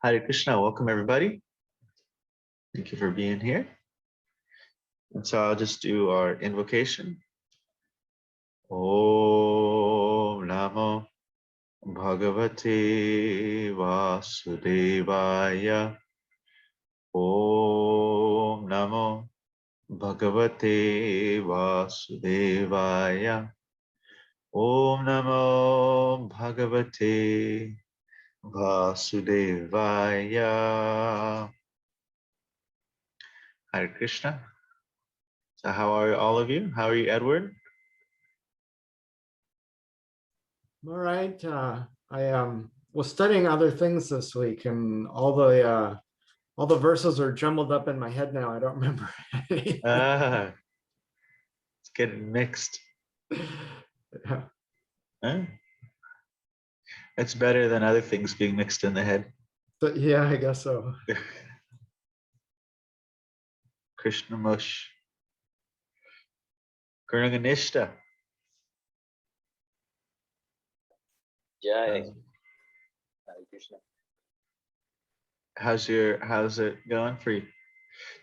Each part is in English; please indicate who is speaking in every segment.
Speaker 1: Hare Krishna, welcome everybody. Thank you for being here. And so I'll just do our invocation. Om Namo Bhagavate Vasudevaya. Om Namo Bhagavate Vasudevaya. Om Namo Bhagavate Vasudevaya. Hare Krishna. So how are all of you? How are you, Edward?
Speaker 2: All right. I was studying other things this week, and all the verses are jumbled up in my head now. I don't remember anything.
Speaker 1: It's getting mixed.
Speaker 2: Yeah.
Speaker 1: Huh? It's better than other things being mixed in the head.
Speaker 2: But yeah, I guess so.
Speaker 1: Krishna Mush. Kurnaganishta.
Speaker 3: Jai. Hare Krishna.
Speaker 1: How's it going for you?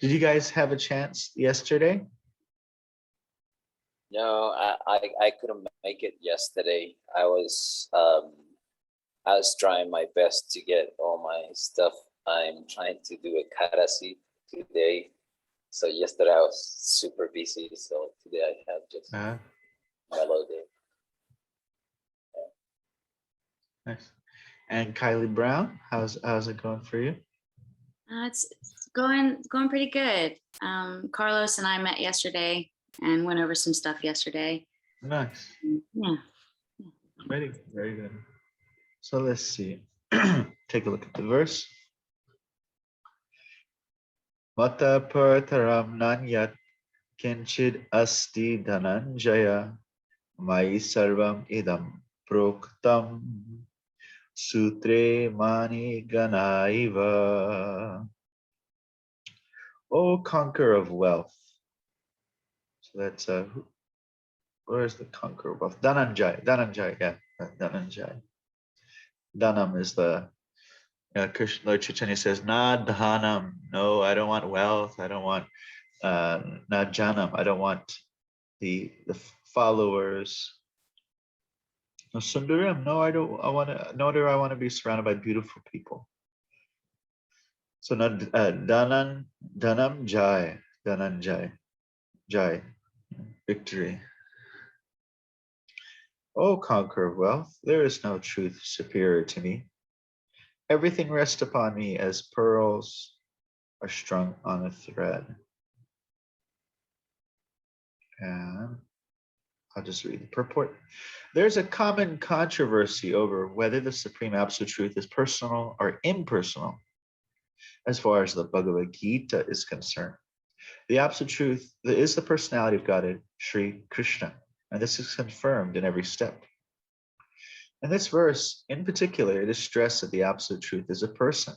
Speaker 1: Did you guys have a chance yesterday?
Speaker 3: No, I couldn't make it yesterday. I was trying my best to get all my stuff. I'm trying to do a karasi today. So yesterday I was super busy. So today I have just mellow day.
Speaker 1: Nice. And Kylie Brown, how's it going for you?
Speaker 4: It's going pretty good. Carlos and I met yesterday and went over some stuff yesterday.
Speaker 1: Nice.
Speaker 4: Yeah.
Speaker 1: Very good. So let's see. Take a look at the verse. Mata partaram nanyat kinchid asti dhananjaya mai sarvam idam proktam sutre mani ganaiva. O conqueror of wealth. So that's where's the conqueror of wealth? Dhananjaya, yeah, Dhananjaya. Dhanam is the Krishna, Lord Chaitanya says, na dhanam. No, I don't want wealth. I don't want na janam. I don't want the followers. No sundaram. No, I don't. I want to. Nor do I want to be surrounded by beautiful people. So na dhanam jai, jai, victory. O conqueror of wealth, there is no truth superior to me. Everything rests upon me as pearls are strung on a thread. And I'll just read the purport. There's a common controversy over whether the Supreme Absolute Truth is personal or impersonal, as far as the Bhagavad Gītā is concerned. The Absolute Truth is the personality of Godhead, Sri Krishna, and this is confirmed in every step. In this verse, in particular, it is stressed that the Absolute Truth is a person,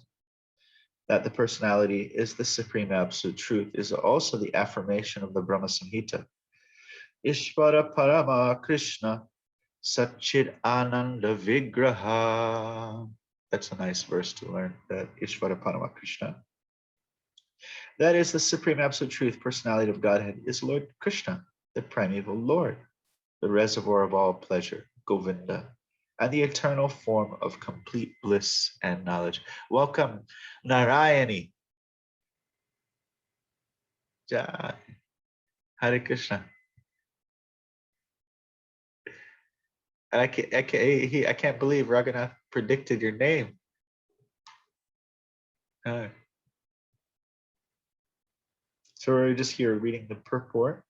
Speaker 1: that the personality is the Supreme Absolute Truth is also the affirmation of the Brahma Samhita. Ishvara Parama Krishna Satchid Ananda Vigraha. That's a nice verse to learn, that Ishvara Parama Krishna. That is the Supreme Absolute Truth, personality of Godhead, is Lord Krishna, the primeval Lord, the reservoir of all pleasure, Govinda, and the eternal form of complete bliss and knowledge. Welcome, Narayani. Jai. Hare Krishna. And I can't believe Raghunath predicted your name. So we're just here reading the purport.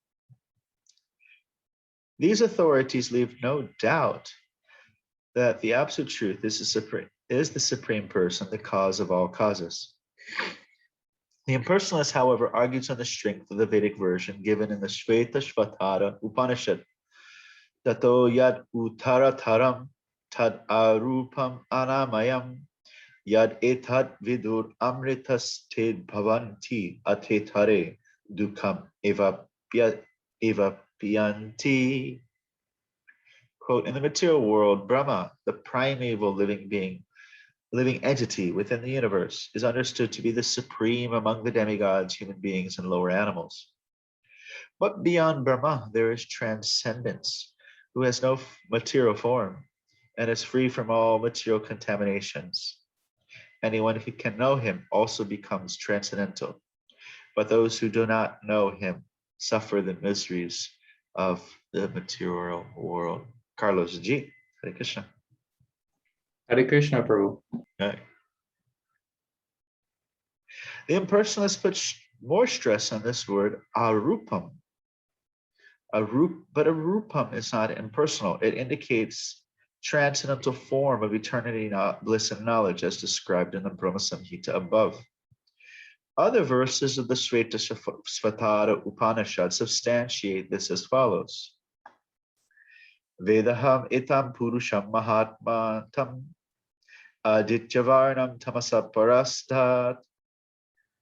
Speaker 1: These authorities leave no doubt that the Absolute Truth is the Supreme Person, the cause of all causes. The impersonalist, however, argues on the strength of the Vedic version given in the Shvetashvatara Upanishad. Tato yad uttarataram tad arupam anamayam yad etat vidur amritas ted bhavanti atetare dukkam evapyanti. Quote, in the material world, Brahma, the primeval living being, living entity within the universe, is understood to be the supreme among the demigods, human beings, and lower animals. But beyond Brahma, there is transcendence, who has no material form and is free from all material contaminations. Anyone who can know him also becomes transcendental, but those who do not know him suffer the miseries of the material world. Carlos G. Hare Krishna.
Speaker 5: Hare Krishna, Prabhu.
Speaker 1: Okay. The impersonalists put more stress on this word, arupam. But arupam is not impersonal. It indicates transcendental form of eternity, bliss, and knowledge, as described in the Brahma Samhita above. Other verses of the Sveta Svatara Upanishad substantiate this as follows. Vedaham itam purusham mahatma tam adityavarnam tamasaparastat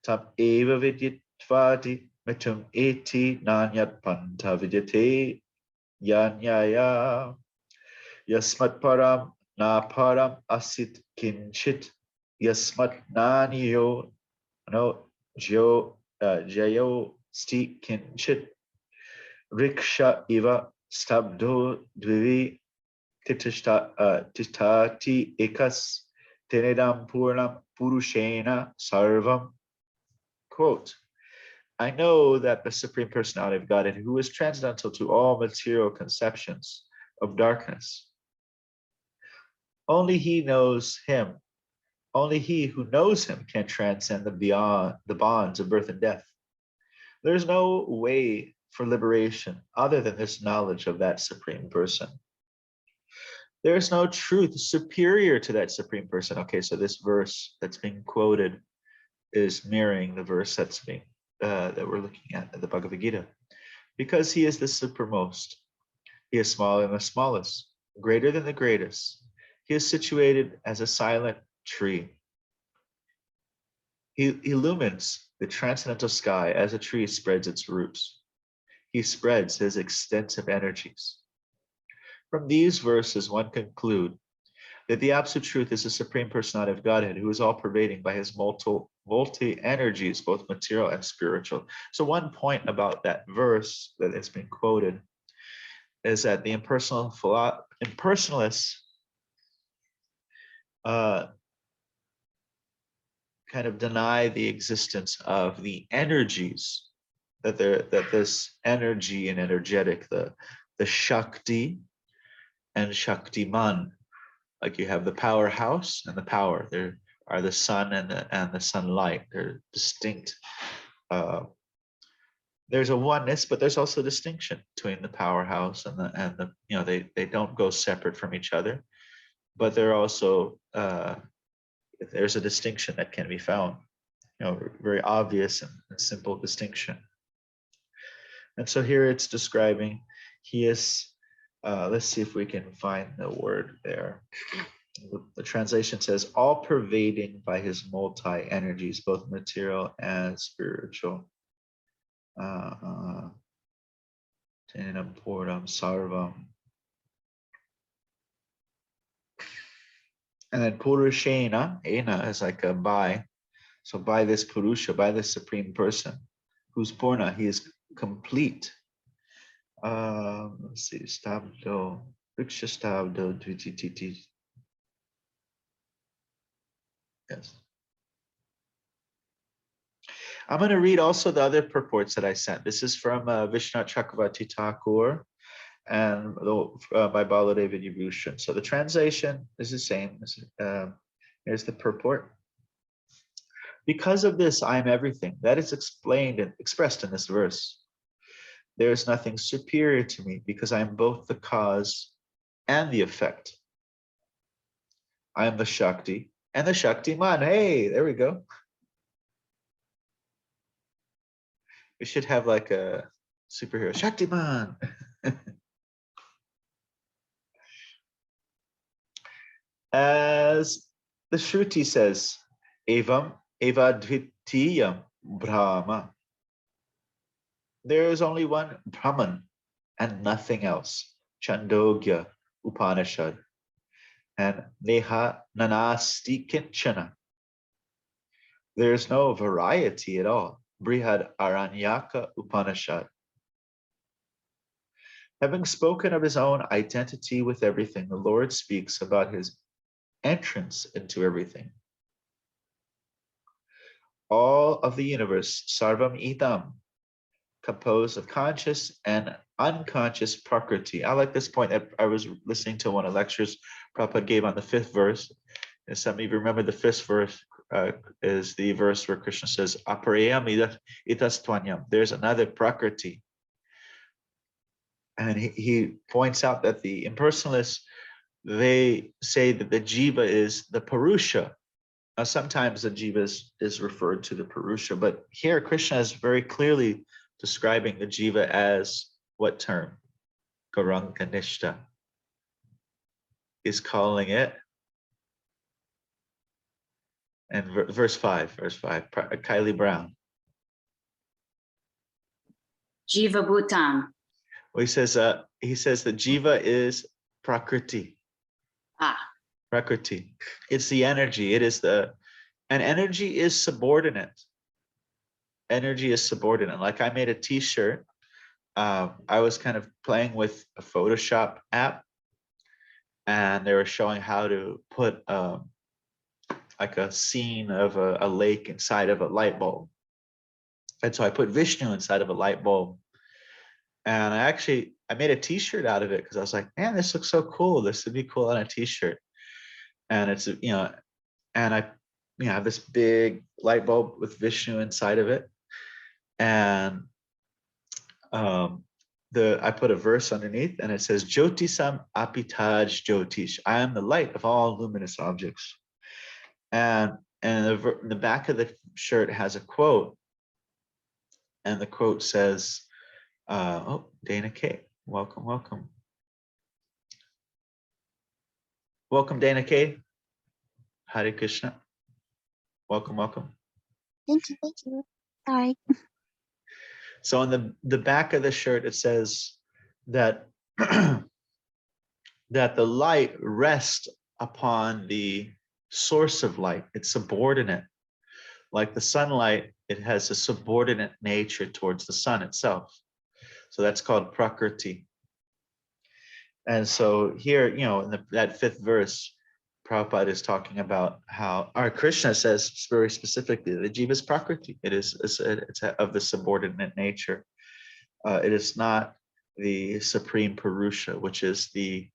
Speaker 1: tam eva vidyitvadi mitum eti nanyat panta vidyate yanyaya yasmat param na param asit kinchit yasmat naniyo no jayo sti kinchit riksha iva stabdo dvivi titati ekas tenedam purnam purushena sarvam. Quote, I know that the Supreme Personality of Godhead, who is transcendental to all material conceptions of darkness, only he knows him. Only he who knows him can transcend the bonds of birth and death. There's no way for liberation other than this knowledge of that Supreme Person. There is no truth superior to that Supreme Person. Okay, so this verse that's being quoted is mirroring the verse that's being that we're looking at the Bhagavad Gītā. Because he is the supermost, he is smaller than the smallest, greater than the greatest. He is situated as a silent tree. He illumines the transcendental sky as a tree spreads its roots. He spreads his extensive energies. From these verses, one conclude that the absolute truth is the Supreme Personality of Godhead, who is all-pervading by his multi-energies, both material and spiritual. So one point about that verse that has been quoted is that the impersonalists kind of deny the existence of the energies, that this energy and energetic, the Shakti and Shaktiman, like you have the powerhouse and the power. There are the sun and the sunlight. They're distinct. There's a oneness, but there's also a distinction between the powerhouse and the they don't go separate from each other, but they're also there's a distinction that can be found, very obvious and simple distinction. And so here it's describing he is, let's see if we can find the word there. The translation says, all pervading by his multi-energies, both material and spiritual. Tenam Purnam Sarvam. And then Purushena, Ena is like a by. So by this Purusha, by this Supreme Person, who's Purna, he is complete. Let's see, Stabdo, Riksha Stabdo, Dvitititi. Yes. I'm going to read also the other purports that I sent. This is from Vishnu Chakravarti Thakur and by Baladev Vibhushan. So the translation is the same. Here's the purport. Because of this, I am everything. That is explained and expressed in this verse. There is nothing superior to me because I am both the cause and the effect. I am the Shakti and the Shaktiman. Hey, there we go. We should have like a superhero, Shaktiman. As the Shruti says, Evam Evadvitiyam Brahma. There is only one Brahman and nothing else. Chandogya Upanishad. and neha nanasti kinchana. There's no variety at all. Brihad Aranyaka Upanishad. Having spoken of his own identity with everything, the Lord speaks about his entrance into everything. All of the universe, sarvam idam, composed of conscious and unconscious prakriti. I like this point. I was listening to one of the lectures Prabhupada gave on the 5th verse. And some of you remember the 5th verse is the verse where Krishna says, Aparayam itastvanyam. There's another prakriti. And he points out that the impersonalists, they say that the jiva is the purusha. Now, sometimes the jiva is referred to the purusha, but here Krishna is very clearly describing the jiva as what term? Gauranga-nishta. Is calling it. And verse 5, Kylie Brown.
Speaker 4: Jiva Bhutam.
Speaker 1: Well, he says that jiva is prakriti. Prakriti. It's the energy. And energy is subordinate. Energy is subordinate. Like I made a t-shirt. I was kind of playing with a Photoshop app, and they were showing how to put like a scene of a lake inside of a light bulb. And so I put Vishnu inside of a light bulb. And I made a t-shirt out of it because I was like, man, this looks so cool. This would be cool on a t-shirt. And it's, and I have this big light bulb with Vishnu inside of it. And I put a verse underneath, and it says, Jyotisam apitaj jyotish. I am the light of all luminous objects. And the back of the shirt has a quote. And the quote says, oh, Dana K. Welcome, welcome. Welcome, Dana K. Hare Krishna. Welcome, welcome.
Speaker 6: Thank you. Sorry.
Speaker 1: So on the back of the shirt, it says that that the light rests upon the source of light. It's subordinate. Like the sunlight, it has a subordinate nature towards the sun itself. So that's called prakriti. And so here, in that 5th verse, Prabhupada is talking about how our Krishna says very specifically, the jiva is prakriti. It's of the subordinate nature. It is not the supreme purusha, which is the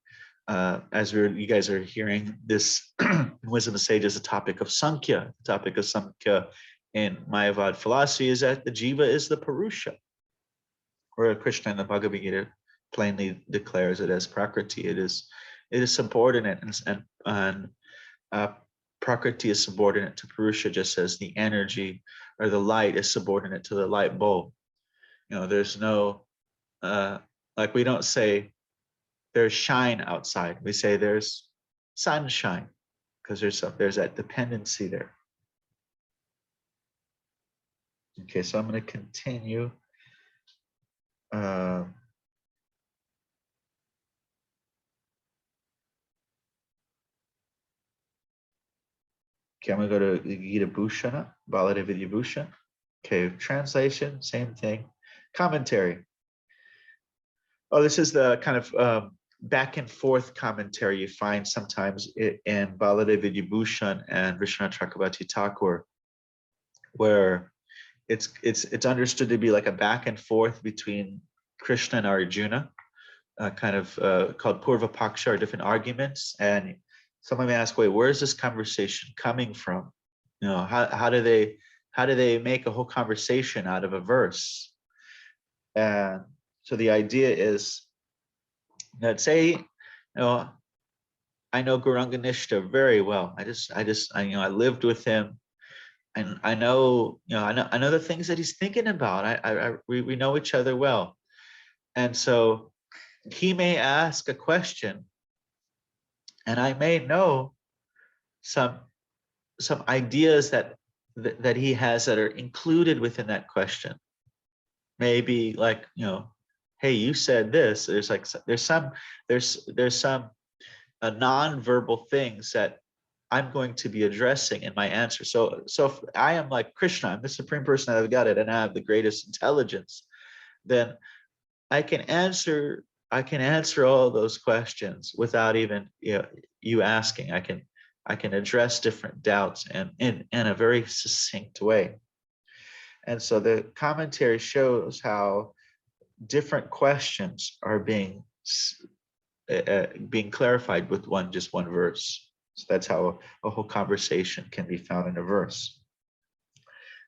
Speaker 1: as you guys are hearing this in Wisdom of Sages, the topic of Sankhya. The topic of Sankhya in Mayavad philosophy is that the jiva is the purusha, where Krishna in the Bhagavad Gītā plainly declares it as prakriti. It is subordinate, and prakriti is subordinate to purusha, just as the energy or the light is subordinate to the light bulb. There's no like we don't say there's shine outside. We say there's sunshine, because there's that dependency there. Okay, so I'm going to continue. Okay, I'm going to go to Gita Bhushana, Balada Vidya Bhushan. Okay, translation, same thing. Commentary. Oh, this is the kind of back and forth commentary you find sometimes in Balada Vidya Bhushan and Vishwanath Chakrabarti Thakur, where it's understood to be like a back and forth between Krishna and Arjuna, kind of called Purva Paksha, or different arguments. And someone may ask, wait, where is this conversation coming from? How do they make a whole conversation out of a verse? And so the idea is that, say, I know Gauranga Nishta very well. I lived with him, and I know the things that he's thinking about. We know each other well, and so he may ask a question, and I may know some ideas that he has that are included within that question. Maybe like, hey, you said this. There's some non-verbal things that I'm going to be addressing in my answer. So if I am like Krishna, I'm the Supreme Person that I've got it, and I have the greatest intelligence, then I can answer all those questions without even you asking. I can address different doubts and in a very succinct way. And so the commentary shows how different questions are being clarified with just one verse. So that's how a whole conversation can be found in a verse.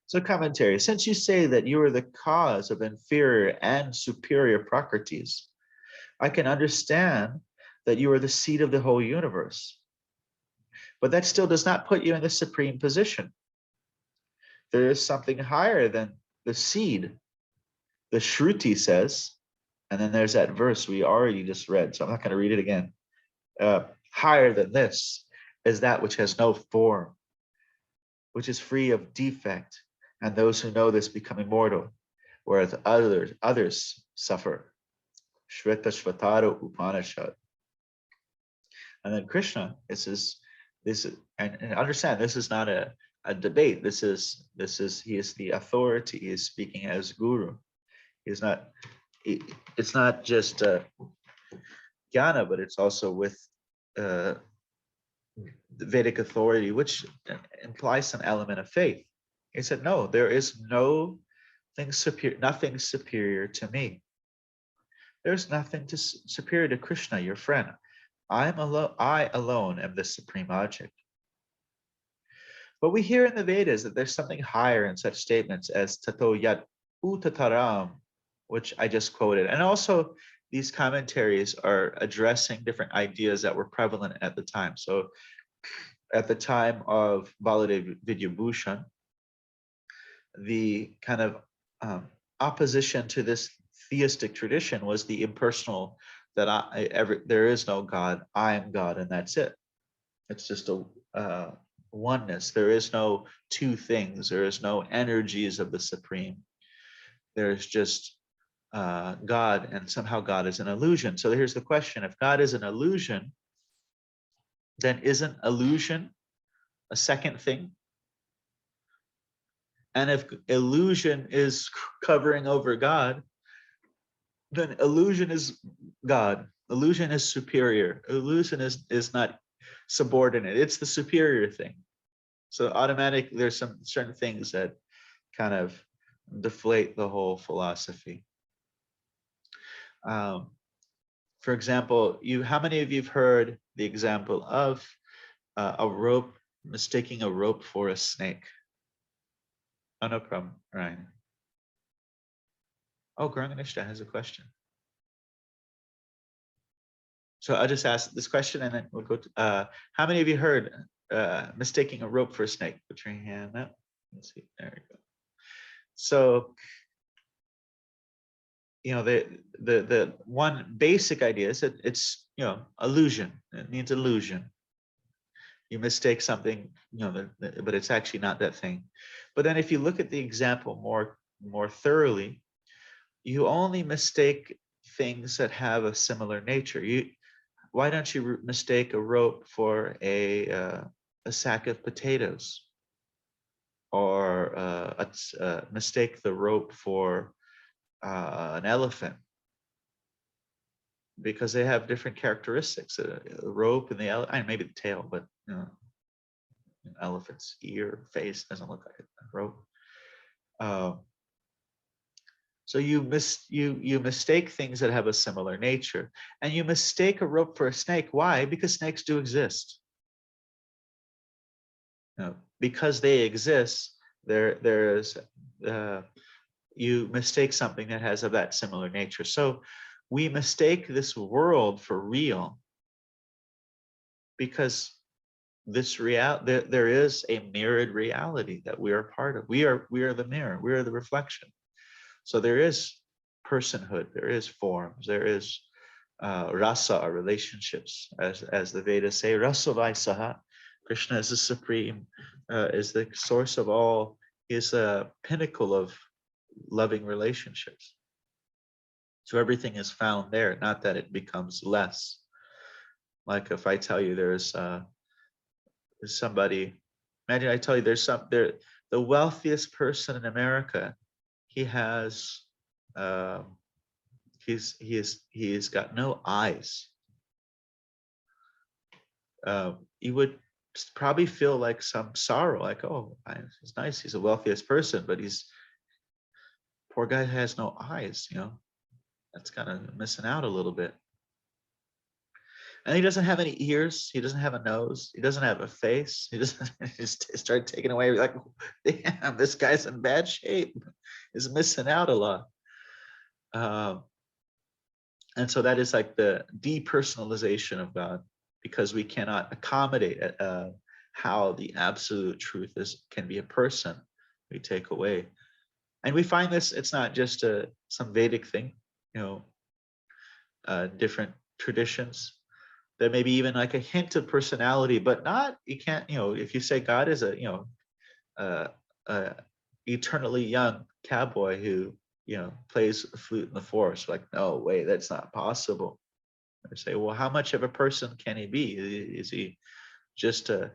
Speaker 1: So commentary, since you say that you are the cause of inferior and superior prakritis, I can understand that you are the seed of the whole universe. But that still does not put you in the supreme position. There is something higher than the seed. The Shruti says, and then there's that verse we already just read, so I'm not going to read it again. Higher than this is that which has no form, which is free of defect, and those who know this become immortal, whereas others suffer. Shveta Shvatara Upanishad. And then Krishna, this is and understand, this is not a debate. He is the authority. He is speaking as guru. It's not just jnana, but it's also with the Vedic authority, which implies some element of faith. He said, no, there is nothing superior to me. There's nothing superior to Krishna, your friend. I alone am the supreme object. But we hear in the Vedas that there's something higher in such statements as tato yat utataram, which I just quoted. And also these commentaries are addressing different ideas that were prevalent at the time. So at the time of Baladev Vidyabhushan, the kind of opposition to this theistic tradition was the impersonal, that there is no God, I am God, and that's it. It's just a oneness. There is no two things. There is no energies of the Supreme. There's just God, and somehow God is an illusion. So here's the question: if God is an illusion, then isn't illusion a second thing? And if illusion is covering over God, then illusion is God. Illusion is superior. Illusion is not subordinate. It's the superior thing. So automatically there's some certain things that kind of deflate the whole philosophy. For example, how many of you have heard the example of a rope, mistaking a rope for a snake? Oh, no problem, Ryan. Oh, Garanganishta has a question. So I'll just ask this question and then we'll go to, how many of you heard mistaking a rope for a snake? Put your hand up. Let's see, there we go. So, the one basic idea is that it's, illusion. It means illusion. You mistake something, but it's actually not that thing. But then if you look at the example more thoroughly, you only mistake things that have a similar nature. Why don't you mistake a rope for a sack of potatoes, or mistake the rope for an elephant? Because they have different characteristics. The rope and the elephant, maybe the tail, but an elephant's ear, face doesn't look like a rope. So you mistake things that have a similar nature, and you mistake a rope for a snake. Why? Because snakes do exist. Because they exist, you mistake something that has of that similar nature. So we mistake this world for real because there is a mirrored reality that we are part of. We are the mirror. We are the reflection. So there is personhood. There is forms. There is rasa, or relationships, as the Vedas say. Rasa vaisaha. Krishna is the supreme, is the source of all. He is a pinnacle of loving relationships. So everything is found there, not that it becomes less. Like if I tell you there's somebody, imagine I tell you there's the wealthiest person in America. He has he's got no eyes. You would probably feel like some sorrow, like, oh, it's nice, he's the wealthiest person, but poor guy has no eyes, that's kind of missing out a little bit. And he doesn't have any ears, he doesn't have a nose, he doesn't have a face, he doesn't just start taking away, like, damn, this guy's in bad shape, he's missing out a lot. And so that is like the depersonalization of God, because we cannot accommodate how the absolute truth can be a person. We take away, and we find this. It's not just some Vedic thing, different traditions. There may be even like a hint of personality, but not. You can't. If you say God is a eternally young cowboy who plays a flute in the forest, like, no way, that's not possible. Or say, well, how much of a person can he be? Is he just a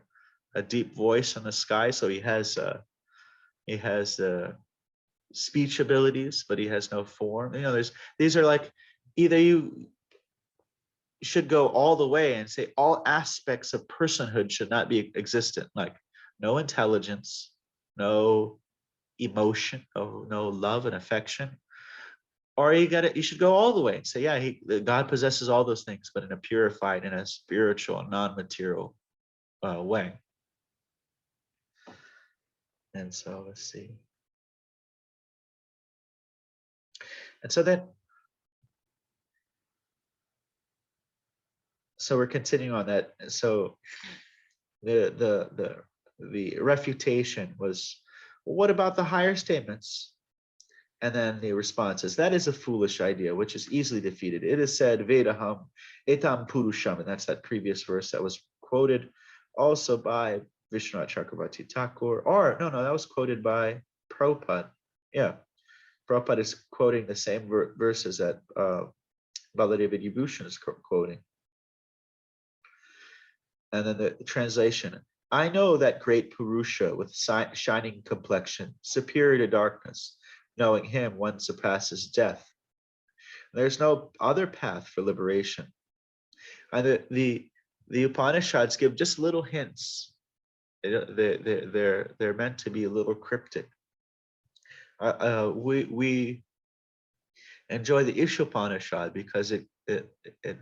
Speaker 1: deep voice in the sky? So he has speech abilities, but he has no form. These are like, either you should go all the way and say all aspects of personhood should not be existent, like no intelligence, no emotion, no love and affection. Or you should go all the way and say, yeah, God possesses all those things, but in a purified, in a spiritual, non-material way. And so let's see. And so we're continuing on that. So the refutation was, well, what about the higher statements? And then the response is, that is a foolish idea, which is easily defeated. It is said, Vedaham etam purusham, and that's that previous verse that was quoted also by Vishwanath Chakravarti Thakur, or no, that was quoted by Prabhupada. Yeah, Prabhupada is quoting the same verses that Baladeva Vibhushan is quoting. And then the translation, I know that great Purusha with shining complexion, superior to darkness. Knowing him, one surpasses death. There's no other path for liberation. And the Upanishads give just little hints. They're meant to be a little cryptic. We enjoy the Ishopanishad because it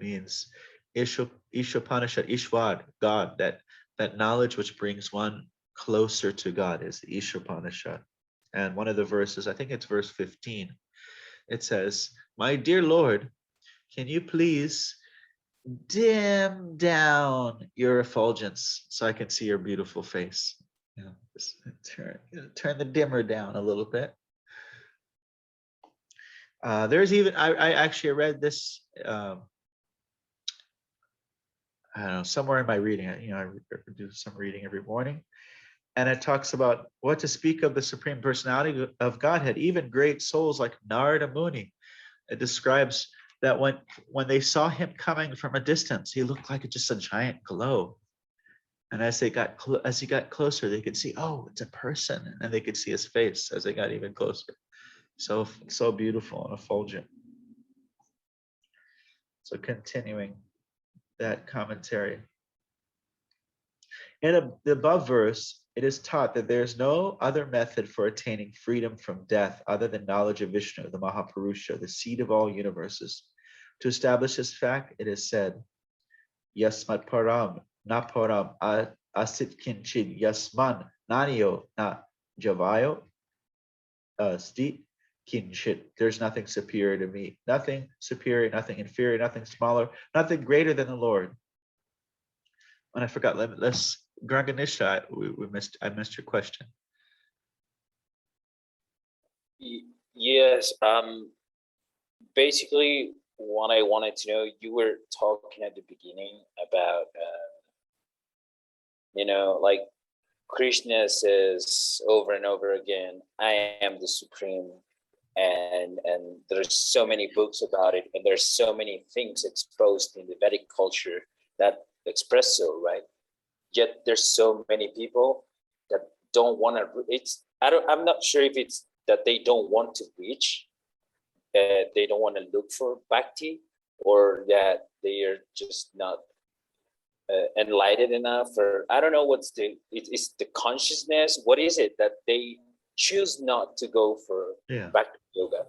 Speaker 1: means Ishopanishad, Ishwar, God, that knowledge which brings one closer to God is the Ishopanishad. And one of the verses, I think it's verse 15, it says, my dear Lord, can you please dim down your effulgence so I can see your beautiful face? Just turn the dimmer down a little bit. There's even, I actually read this, I don't know, somewhere in my reading, I do some reading every morning. And it talks about what to speak of the Supreme Personality of Godhead, even great souls like Narada Muni. It describes that when they saw him coming from a distance, he looked like just a giant glow. And as he got closer, they could see, oh, it's a person, and they could see his face as they got even closer. So beautiful and effulgent. So continuing that commentary. In the above verse, it is taught that there is no other method for attaining freedom from death other than knowledge of Vishnu, the Mahapurusha, the seed of all universes. To establish this fact, it is said, Yasmat param na param asit kinchid yasman naniyo na javayo sti kinchit. There's nothing superior to me, nothing superior, nothing inferior, nothing smaller, nothing greater than the Lord. And I forgot, let's Granganisha, I missed your question.
Speaker 3: Yes, basically what I wanted to know, you were talking at the beginning about, like Krishna says over and over again, I am the Supreme, and there's so many books about it, and there's so many things exposed in the Vedic culture that espresso, right? Yet there's so many people that don't want to. I'm not sure if it's that they don't want to reach, they don't want to look for bhakti, or that they are just not enlightened enough, or I don't know what's it's the consciousness. What is it that they choose not to go for bhakti yoga,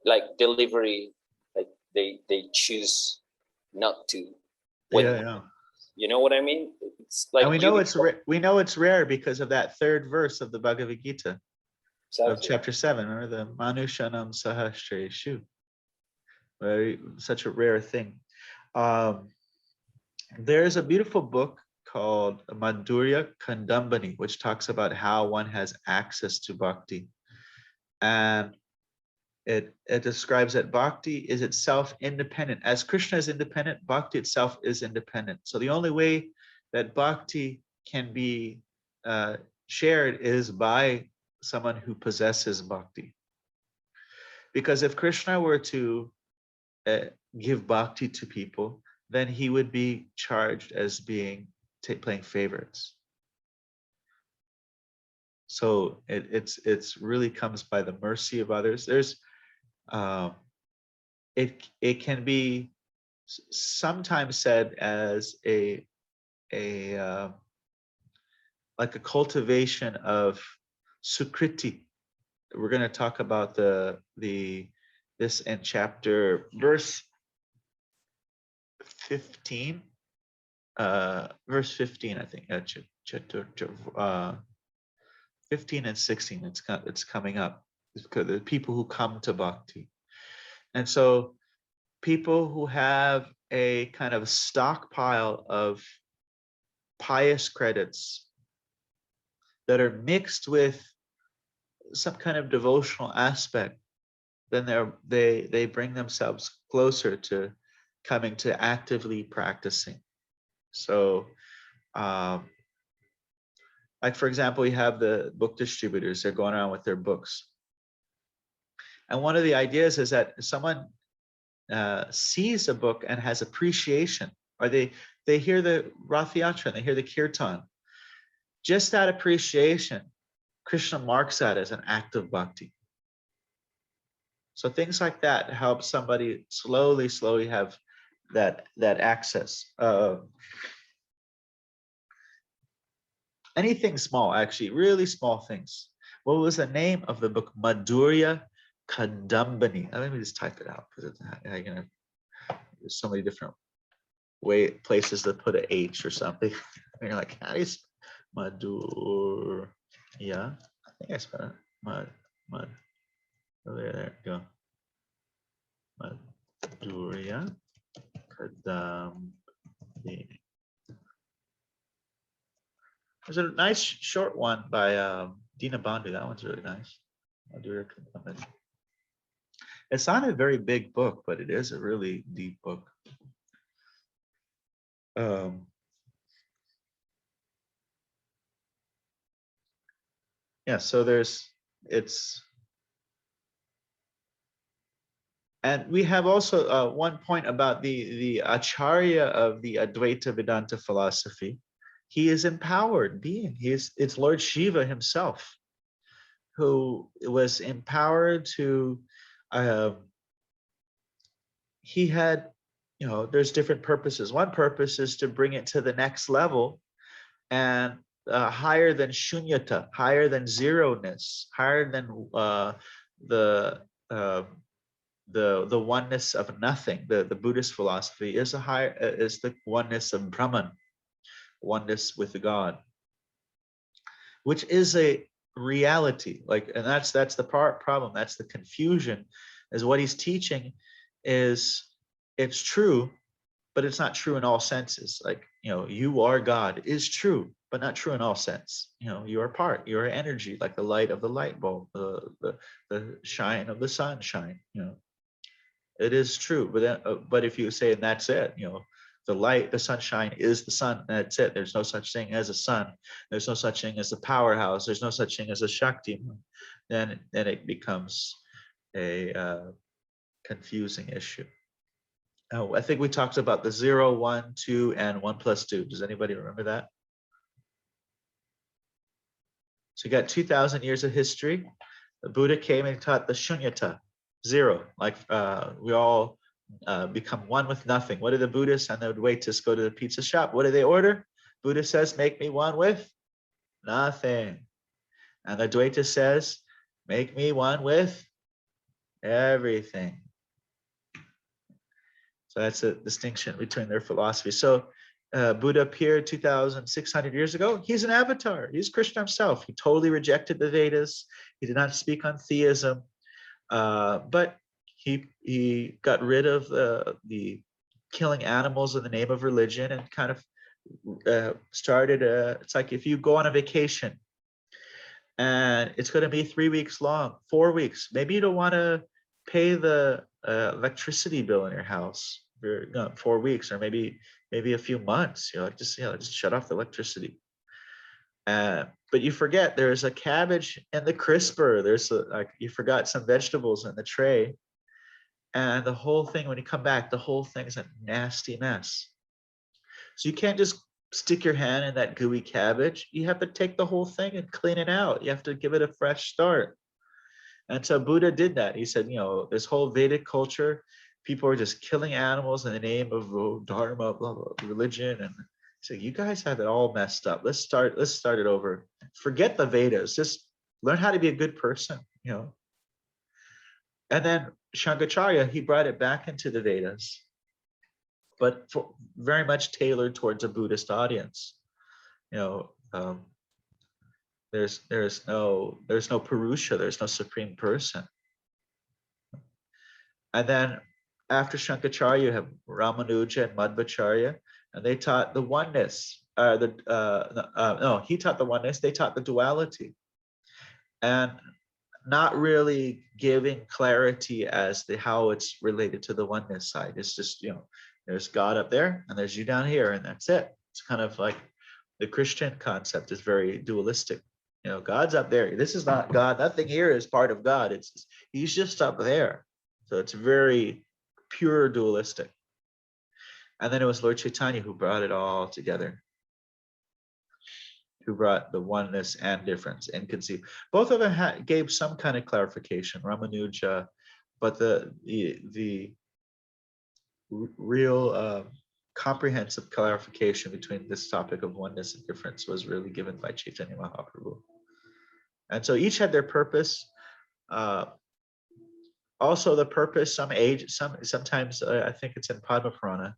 Speaker 3: like delivery, like they choose not to. You know what I mean? It's like,
Speaker 1: and we know it's rare because of that third verse of the Bhagavad Gītā. Exactly. Of chapter 7, or the Manushanam Sahasreshu. Such a rare thing. There's a beautiful book called Madhurya Kandambani, which talks about how one has access to bhakti. And it describes that bhakti is itself independent. As Krishna is independent, bhakti itself is independent. So the only way that bhakti can be shared is by someone who possesses bhakti. Because if Krishna were to give bhakti to people, then he would be charged as being playing favorites. So it's really comes by the mercy of others. There's it can be sometimes said as a like a cultivation of sukriti. We're going to talk about this in chapter verse 15, verse 15, I think, 15 and 16. It's coming up. It's the people who come to bhakti, and so people who have a kind of stockpile of pious credits that are mixed with some kind of devotional aspect, then they bring themselves closer to coming to actively practicing. So like, for example, you have the book distributors. They're going around with their books, and one of the ideas is that someone sees a book and has appreciation, or they hear the Rath Yatra and they hear the Kirtan. Just that appreciation, Krishna marks that as an act of bhakti. So things like that help somebody slowly have that access. Anything small, actually, really small things. What was the name of the book? Madhurya Kandambani. Let me just type it out, because there's so many different places to put an H or something. And you're like, how do you Madhurya? I think I spelled it. Mud. Oh, there you go. Madhurya Kandambani. There's a nice short one by Dina Bandhu. That one's really nice. It's not a very big book, but it is a really deep book. Yeah, so and we have also one point about the Acharya of the Advaita Vedanta philosophy. He is empowered being. It's Lord Shiva himself who was empowered to. He had, there's different purposes. One purpose is to bring it to the next level, and higher than shunyata, higher than zeroness, higher than the oneness of nothing. The Buddhist philosophy is the oneness of Brahman, oneness with God, which is a reality. And that's the problem. That's the confusion, is what he's teaching is it's true, but it's not true in all senses. Like, you are God is true, but not true in all sense. You are you're energy, like the light of the light bulb, the shine of the sunshine. It is true, but if you say, and that's it, the light, the sunshine is the sun, and that's it. There's no such thing as a sun. There's no such thing as a powerhouse. There's no such thing as a Shakti. Then it becomes a confusing issue. Oh, I think we talked about the 0, 1, 2, and 1 plus 2. Does anybody remember that? So you got 2,000 years of history. The Buddha came and taught the shunyata, 0. Like we all become one with nothing. What do the Buddhists and the Advaitas go to the pizza shop? What do they order? Buddha says, make me one with nothing. And the Advaita says, make me one with everything. So that's a distinction between their philosophy. So Buddha appeared 2,600 years ago. He's an avatar. He's Krishna himself. He totally rejected the Vedas. He did not speak on theism, but he got rid of the killing animals in the name of religion and kind of started. It's like if you go on a vacation and it's going to be 3 weeks long, 4 weeks. Maybe you don't want to pay the electricity bill in your house for 4 weeks, or maybe a few months. You're like, just shut off the electricity. But you forget there's a cabbage in the crisper. There's you forgot some vegetables in the tray, and the whole thing, when you come back, the whole thing is a nasty mess. So you can't just stick your hand in that gooey cabbage. You have to take the whole thing and clean it out. You have to give it a fresh start. And so Buddha did that. He said, this whole Vedic culture, people are just killing animals in the name of Dharma, blah, blah, religion. And he said, you guys have it all messed up. Let's start it over. Forget the Vedas. Just learn how to be a good person, And then Shankaracharya, he brought it back into the Vedas, but very much tailored towards a Buddhist audience. There's no Purusha, there's no supreme person. And then after Shankaracharya, you have Ramanuja and Madhvacharya, and they taught the oneness. He taught the oneness, they taught the duality. And not really giving clarity as to how it's related to the oneness side. It's just, there's God up there and there's you down here, and that's it. It's kind of like the Christian concept is very dualistic. God's up there. This is not God. Nothing here is part of God. He's just up there. So it's very pure dualistic. And then it was Lord Chaitanya who brought it all together, who brought the oneness and difference and conceived. Both of them gave some kind of clarification, Ramanuja, but the real comprehensive clarification between this topic of oneness and difference was really given by Chaitanya Mahaprabhu. And so each had their purpose. Also the purpose, sometimes I think it's in Padma Purana,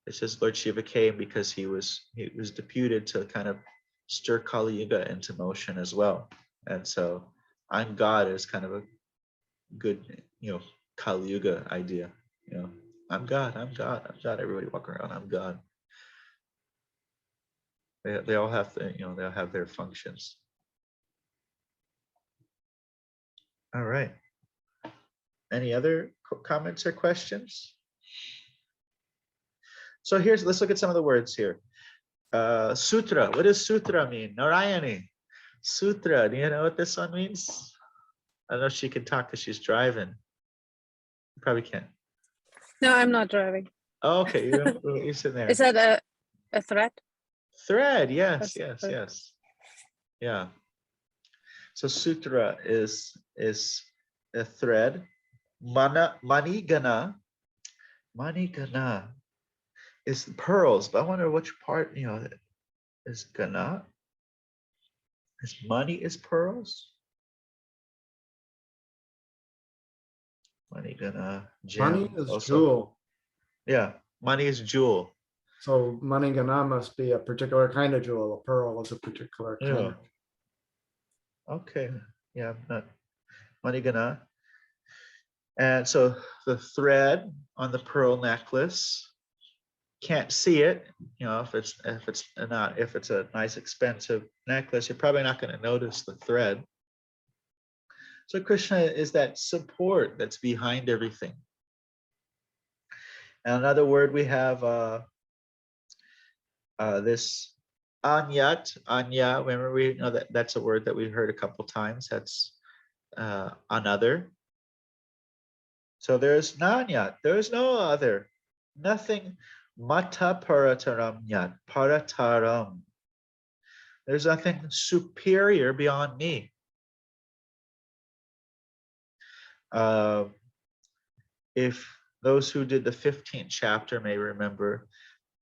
Speaker 1: it says Lord Shiva came because he was deputed to kind of stir Kali Yuga into motion as well. And so I'm God is kind of a good, Kali Yuga idea. I'm God, I'm God, I'm God. Everybody walk around, I'm God. They all have to, they'll have their functions. All right. Any other comments or questions? So let's look at some of the words here. Sutra. What does sutra mean? Narayani. Sutra. Do you know what this one means? I don't know if she can talk because she's driving. You probably can't.
Speaker 7: No, I'm not driving.
Speaker 1: Oh, okay, you're sitting there.
Speaker 7: Is that a threat?
Speaker 1: Thread. Yes. Yeah. So sutra is a thread. Manigana is pearls, but I wonder which part, is gana. Is money is pearls? Manigana, gem.
Speaker 2: Money is
Speaker 1: also.
Speaker 2: jewel.
Speaker 1: Yeah, money is jewel.
Speaker 2: So manigana must be a particular kind of jewel. A pearl is a particular kind.
Speaker 1: Yeah. Okay. Yeah, not manigana. And so the thread on the pearl necklace, can't see it, if it's a nice expensive necklace, you're probably not going to notice the thread. So Krishna is that support that's behind everything. And another word we have this anyat. Anya, remember we know that's a word that we heard a couple times. That's another. So there's nanyat, there's no other. Nothing. Mata parataram yat. Parataram. There's nothing superior beyond me. If those who did the 15th chapter may remember,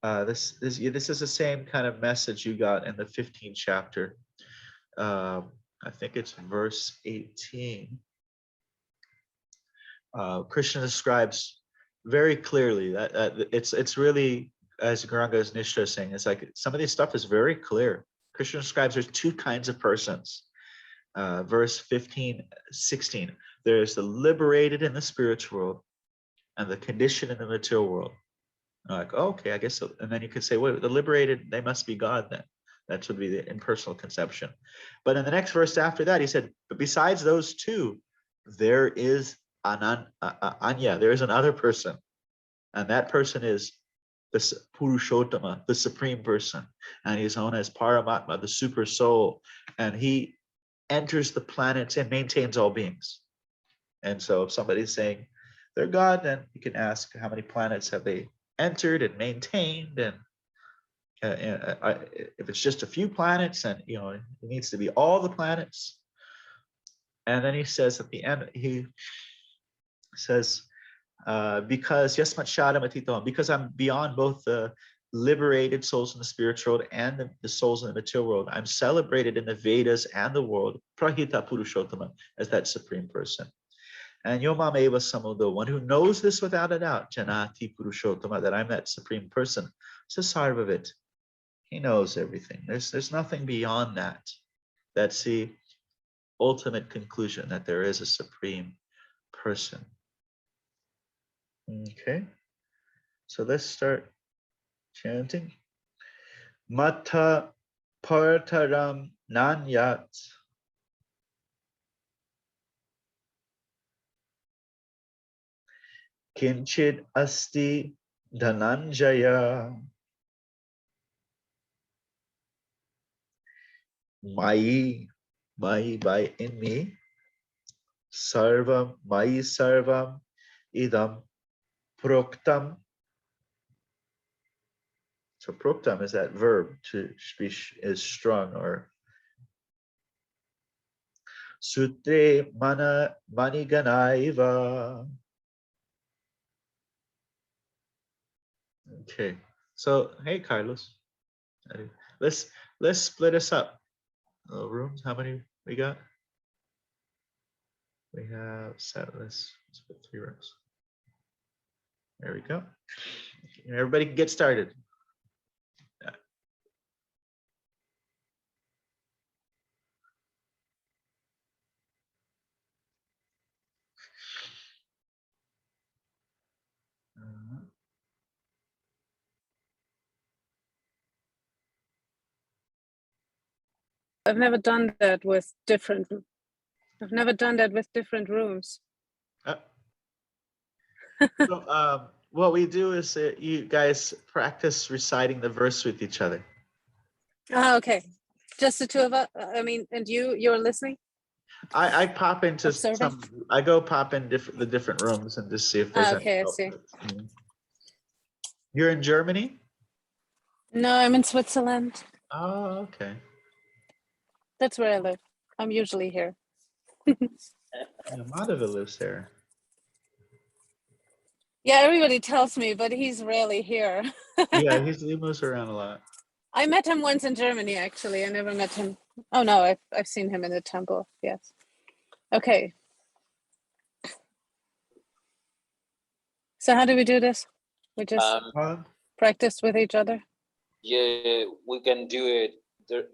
Speaker 1: this is the same kind of message you got in the 15th chapter. I think it's verse 18. Krishna describes very clearly that it's really, as Gauranga Nishra is saying, it's like some of this stuff is very clear. Krishna describes there's two kinds of persons. Verse 15, 16. There's the liberated in the spiritual world and the conditioned in the material world. Like, oh, okay, I guess so. And then you could say, well, the liberated, they must be God then. That would be the impersonal conception. But in the next verse after that, he said, but besides those two, there is Anya, there is another person. And that person is the Purushottama, the supreme person. And he's known as Paramatma, the super soul. And he enters the planets and maintains all beings. And so if somebody's saying they're God, then you can ask how many planets have they entered and maintained, and if it's just a few planets, and it needs to be all the planets. And then he says at the end, he says, because because I'm beyond both the liberated souls in the spiritual world and the souls in the material world, I'm celebrated in the Vedas and the world, Prahita Purushottama, as that supreme person. And Yomam Eva Samudo, one who knows this without a doubt, Janati Purushottama, that I'm that supreme person. It's a sarvavit. He knows everything. There's nothing beyond that. That's the ultimate conclusion, that there is a supreme person. Okay. So let's start chanting. Mata partaram nanyat. Kinchid asti dhananjaya. Mai by in me. Sarvam, mai sarvam, idam proktam. So proktam is that verb to be is strong, or sutre maniganaiva. Okay, so hey Carlos, let's split us up. Rooms, how many we got? We have set. Let's put 3 rooms. There we go. Everybody can get started.
Speaker 7: I've never done that with different rooms.
Speaker 1: So, what we do is you guys practice reciting the verse with each other.
Speaker 7: Oh, okay. Just the two of us. I mean, and you're listening?
Speaker 1: I pop into
Speaker 7: Observing?
Speaker 1: I go pop in the different rooms and just see if there's
Speaker 7: Okay, I see.
Speaker 1: You're in Germany?
Speaker 7: No, I'm in Switzerland.
Speaker 1: Oh, okay.
Speaker 7: That's where I live. I'm usually here.
Speaker 1: Madhava lives there.
Speaker 7: Yeah, everybody tells me, but he's rarely here.
Speaker 1: Yeah, he moves around a lot.
Speaker 7: I met him once in Germany, actually. I never met him. Oh no, I've seen him in the temple. Yes. Okay. So how do we do this? We just practice with each other?
Speaker 3: Yeah, we can do it.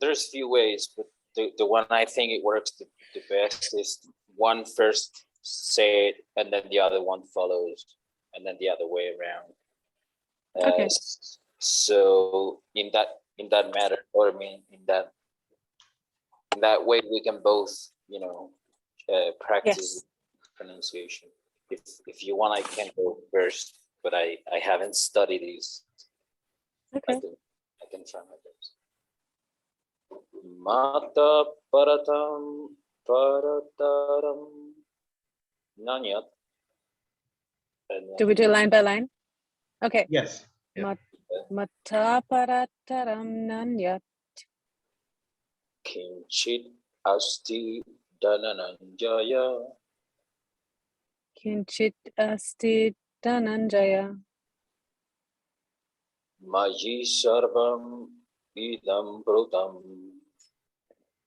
Speaker 3: There's few ways, but the one I think it works the best is one first say it, and then the other one follows, and then the other way around.
Speaker 7: Okay.
Speaker 3: So in that matter, or I mean in that way, we can both, practice pronunciation. If you want, I can go first, but I haven't studied these.
Speaker 7: Okay.
Speaker 3: I can try my best. Mata parataram nanyat.
Speaker 7: Do we do line by line? Okay.
Speaker 1: Yes. Yeah.
Speaker 7: Mata parataram nanyat.
Speaker 3: Kinchit asti dhanananjaya.
Speaker 7: Kinchit asti dhananjaya.
Speaker 3: Mayi sarvam idam brutam.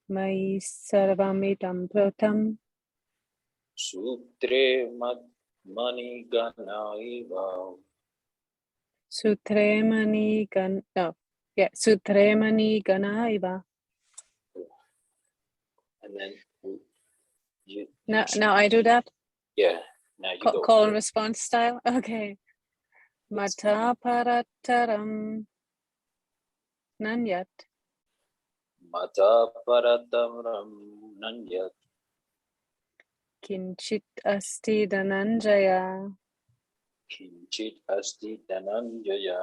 Speaker 7: Mai sarvamidam pratam.
Speaker 3: Sutre mani ganaiva.
Speaker 7: Sutremani gan. No. Yeah. Sutremani ganaiva.
Speaker 3: And then you
Speaker 7: Now I do that.
Speaker 3: yeah, now you go.
Speaker 7: Call and response style. Okay. Mata parataram nanyat.
Speaker 3: Mata parataram nanyat.
Speaker 7: Kinchit asti dhananjaya.
Speaker 3: Kinchit asti dhananjaya.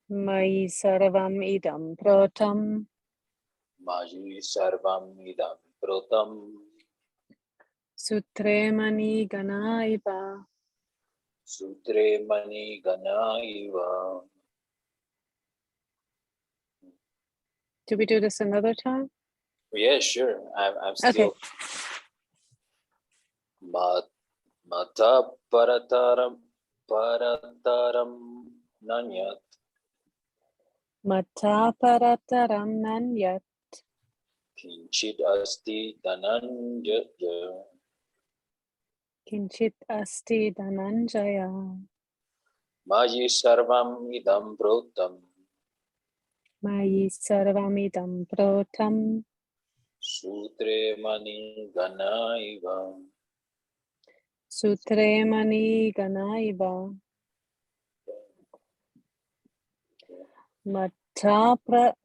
Speaker 7: Mai sarvam idam pratam.
Speaker 3: Mayi sarvam idam brutam.
Speaker 7: Sutremani ganaiva.
Speaker 3: Sutre mani ganaiva.
Speaker 7: Do we do this another time?
Speaker 3: Yeah, sure. I'm still.
Speaker 7: Okay.
Speaker 3: Mata parataram nanyat.
Speaker 7: Mata parataram nanyat.
Speaker 3: Kinchit asti dhananjaya.
Speaker 7: Kinchit asti dhananjaya.
Speaker 3: Mayi sarvam idam brutam.
Speaker 7: Mayi sarvamidam pratam.
Speaker 3: Sutre mani ganaiva.
Speaker 7: Sutremani ganaiva.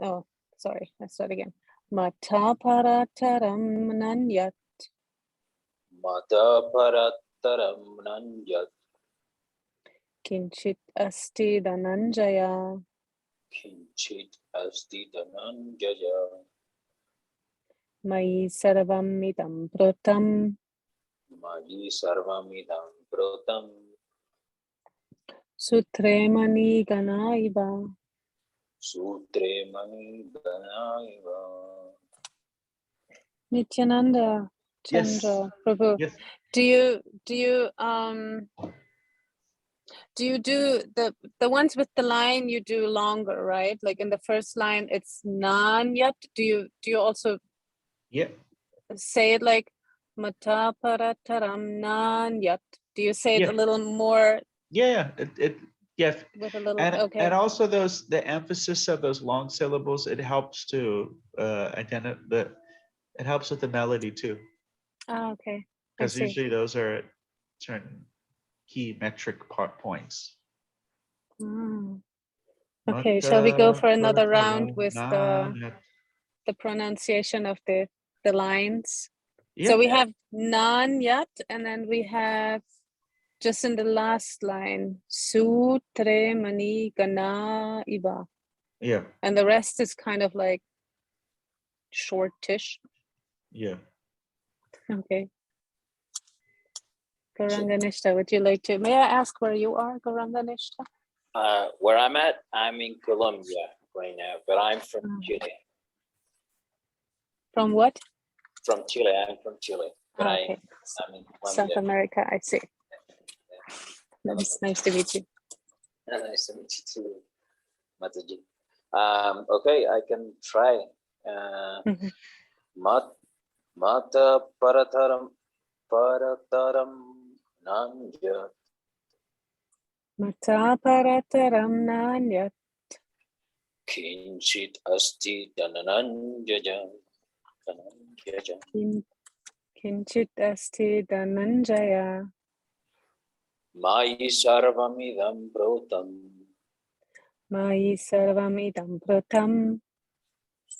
Speaker 7: Oh, sorry. Let's start again. Mata parataram nanyat.
Speaker 3: Mata parataram nanyat.
Speaker 7: Kinchit asti dhananjaya.
Speaker 3: Kinchit asti dhananjaya.
Speaker 7: Mayi sarvamidam pratam.
Speaker 3: Mayi sarvamidam brutam.
Speaker 7: Sutremani ganaiva.
Speaker 3: Sutre mani ganaiva.
Speaker 7: Nityananda
Speaker 1: Yes.
Speaker 7: Chandra Prabhu,
Speaker 1: Yes.
Speaker 7: do you do the ones with the line you do longer, right? Like in the first line it's nan yet. Do you also
Speaker 1: Yeah.
Speaker 7: say it like mata parataram nan yet? Do you say it
Speaker 1: Yeah.
Speaker 7: a little more
Speaker 1: Yeah. Yeah.
Speaker 7: with a little
Speaker 1: And
Speaker 7: okay?
Speaker 1: also the emphasis of those long syllables, it helps to identify it helps with the melody too.
Speaker 7: Ah, okay. I
Speaker 1: Because
Speaker 7: see.
Speaker 1: usually those are at certain key metric points.
Speaker 7: Mm. Okay, shall we go for another round with
Speaker 1: Yeah.
Speaker 7: the pronunciation of the lines? So we have nan yat, and then we have just in the last line sutre mani gana iva,
Speaker 1: Yeah.
Speaker 7: and the rest is kind of like shortish.
Speaker 1: Yeah.
Speaker 7: Okay. Gauranganishta, would you like to? May I ask where you are, Gauranganishta?
Speaker 3: Where I'm at, I'm in Colombia right now, but I'm from Chile.
Speaker 7: From what?
Speaker 3: From Chile, I'm from Chile, but
Speaker 7: Okay.
Speaker 3: I'm in Colombia.
Speaker 7: South America, I see. That's nice to meet you.
Speaker 3: Nice to meet you too, Mataji. Okay, I can try. Mata parataram nanja.
Speaker 7: Mata parataram nanyat.
Speaker 3: Kinchit asti dhananjaya.
Speaker 7: Kinchit asti dhananjaya.
Speaker 3: Mayi sarvamidam brutam.
Speaker 7: Mayi sarvamidam pratam.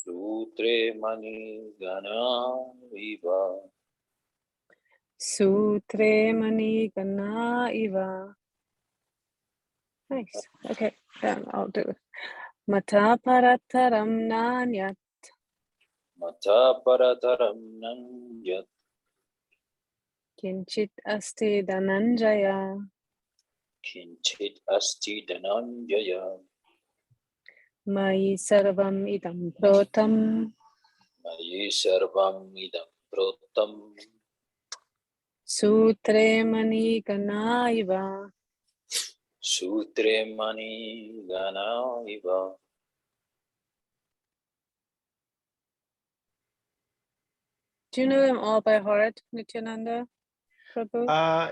Speaker 3: Sutre mani ganaiva.
Speaker 7: Sutre mani gana iva. Nice. Okay, then I'll do it. Mata parataram nanyat.
Speaker 3: Mata parataram nanyat.
Speaker 7: Kinchit asti dhananjaya.
Speaker 3: kinchit asti dhananjaya.
Speaker 7: Mayi sarvam idam protam
Speaker 3: Mayi sarvam idam protam.
Speaker 7: sutre mani ganaiva.
Speaker 3: Sutre mani gana iva.
Speaker 7: Do you know them all by heart, Nityananda Prabhu?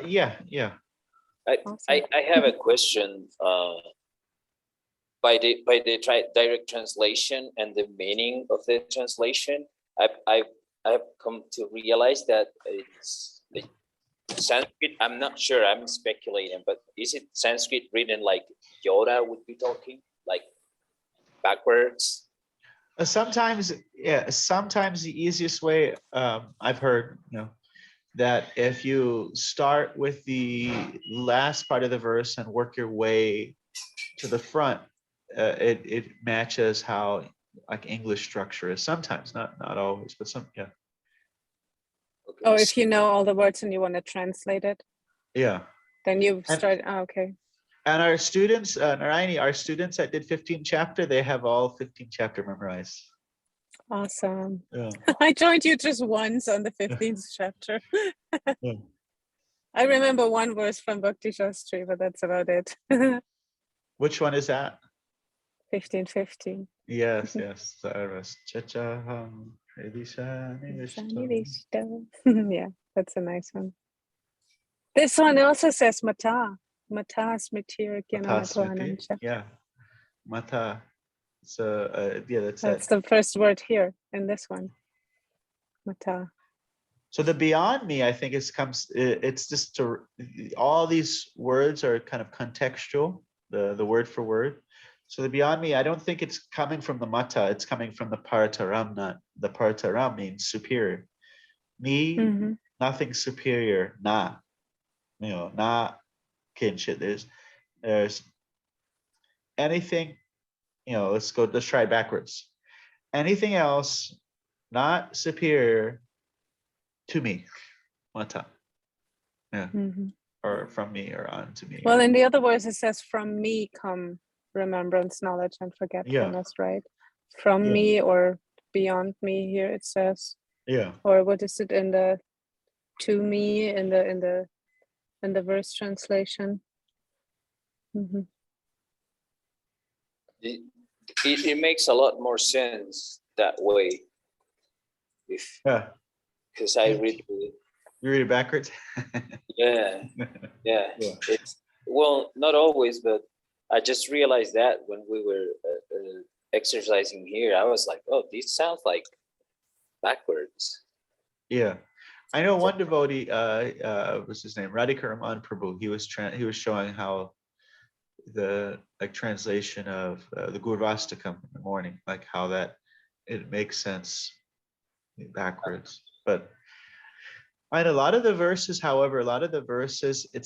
Speaker 1: Yeah.
Speaker 7: Awesome.
Speaker 3: I have a question. By the direct translation and the meaning of the translation, I've come to realize that it's the Sanskrit. I'm not sure. I'm speculating, but is it Sanskrit written like Yoda would be talking, like backwards?
Speaker 1: Sometimes the easiest way, I've heard, that if you start with the last part of the verse and work your way to the front, it matches how like English structure is sometimes, not always, but some.
Speaker 3: Okay,
Speaker 7: Oh, if you know all the words and you want to translate it,
Speaker 1: Yeah.
Speaker 7: then you
Speaker 1: And-
Speaker 7: start. Oh, okay.
Speaker 1: And our students, Narayani, our students that did 15 chapter, they have all 15 chapter memorized.
Speaker 7: Awesome.
Speaker 1: Yeah.
Speaker 7: I joined you just once on the 15th chapter.
Speaker 1: Yeah.
Speaker 7: I remember one verse from Bhakti Shastri, but that's about it.
Speaker 1: Which one is that?
Speaker 7: 15:15.
Speaker 1: Yes. Sarvas chachaham hridisha nivishtam.
Speaker 7: Yeah, that's a nice one. This one also says mata. Mata smritir
Speaker 1: Matasmriti.
Speaker 7: jnanatvanamcha.
Speaker 1: Yeah. Mata. So yeah, that's
Speaker 7: That's the first word here in this one. Mata.
Speaker 1: So the beyond me, I think it's just all these words are kind of contextual, the word for word. So the beyond me, I don't think it's coming from the mata, it's coming from the parataram. The parataram means superior. Me, nothing superior, na. Na kinship. There's anything, let's try it backwards. Anything else not superior to me, mata. Yeah. Or from me or on to me.
Speaker 7: Well, in the other words, it says, from me come remembrance, knowledge, and forgetfulness, right? From me or beyond me here it says.
Speaker 1: Yeah.
Speaker 7: Or what is it in the to me in the verse translation?
Speaker 3: It makes a lot more sense that way. Because I read it.
Speaker 1: You read it backwards?
Speaker 3: Yeah. It's not always, but I just realized that when we were exercising here, I was like, oh, this sounds like backwards.
Speaker 1: Yeah. I know one devotee, what's his name? Radhika Raman Prabhu. He was showing how the translation of the Gurvastakam in the morning, like how that it makes sense backwards. But a lot of the verses, however, it's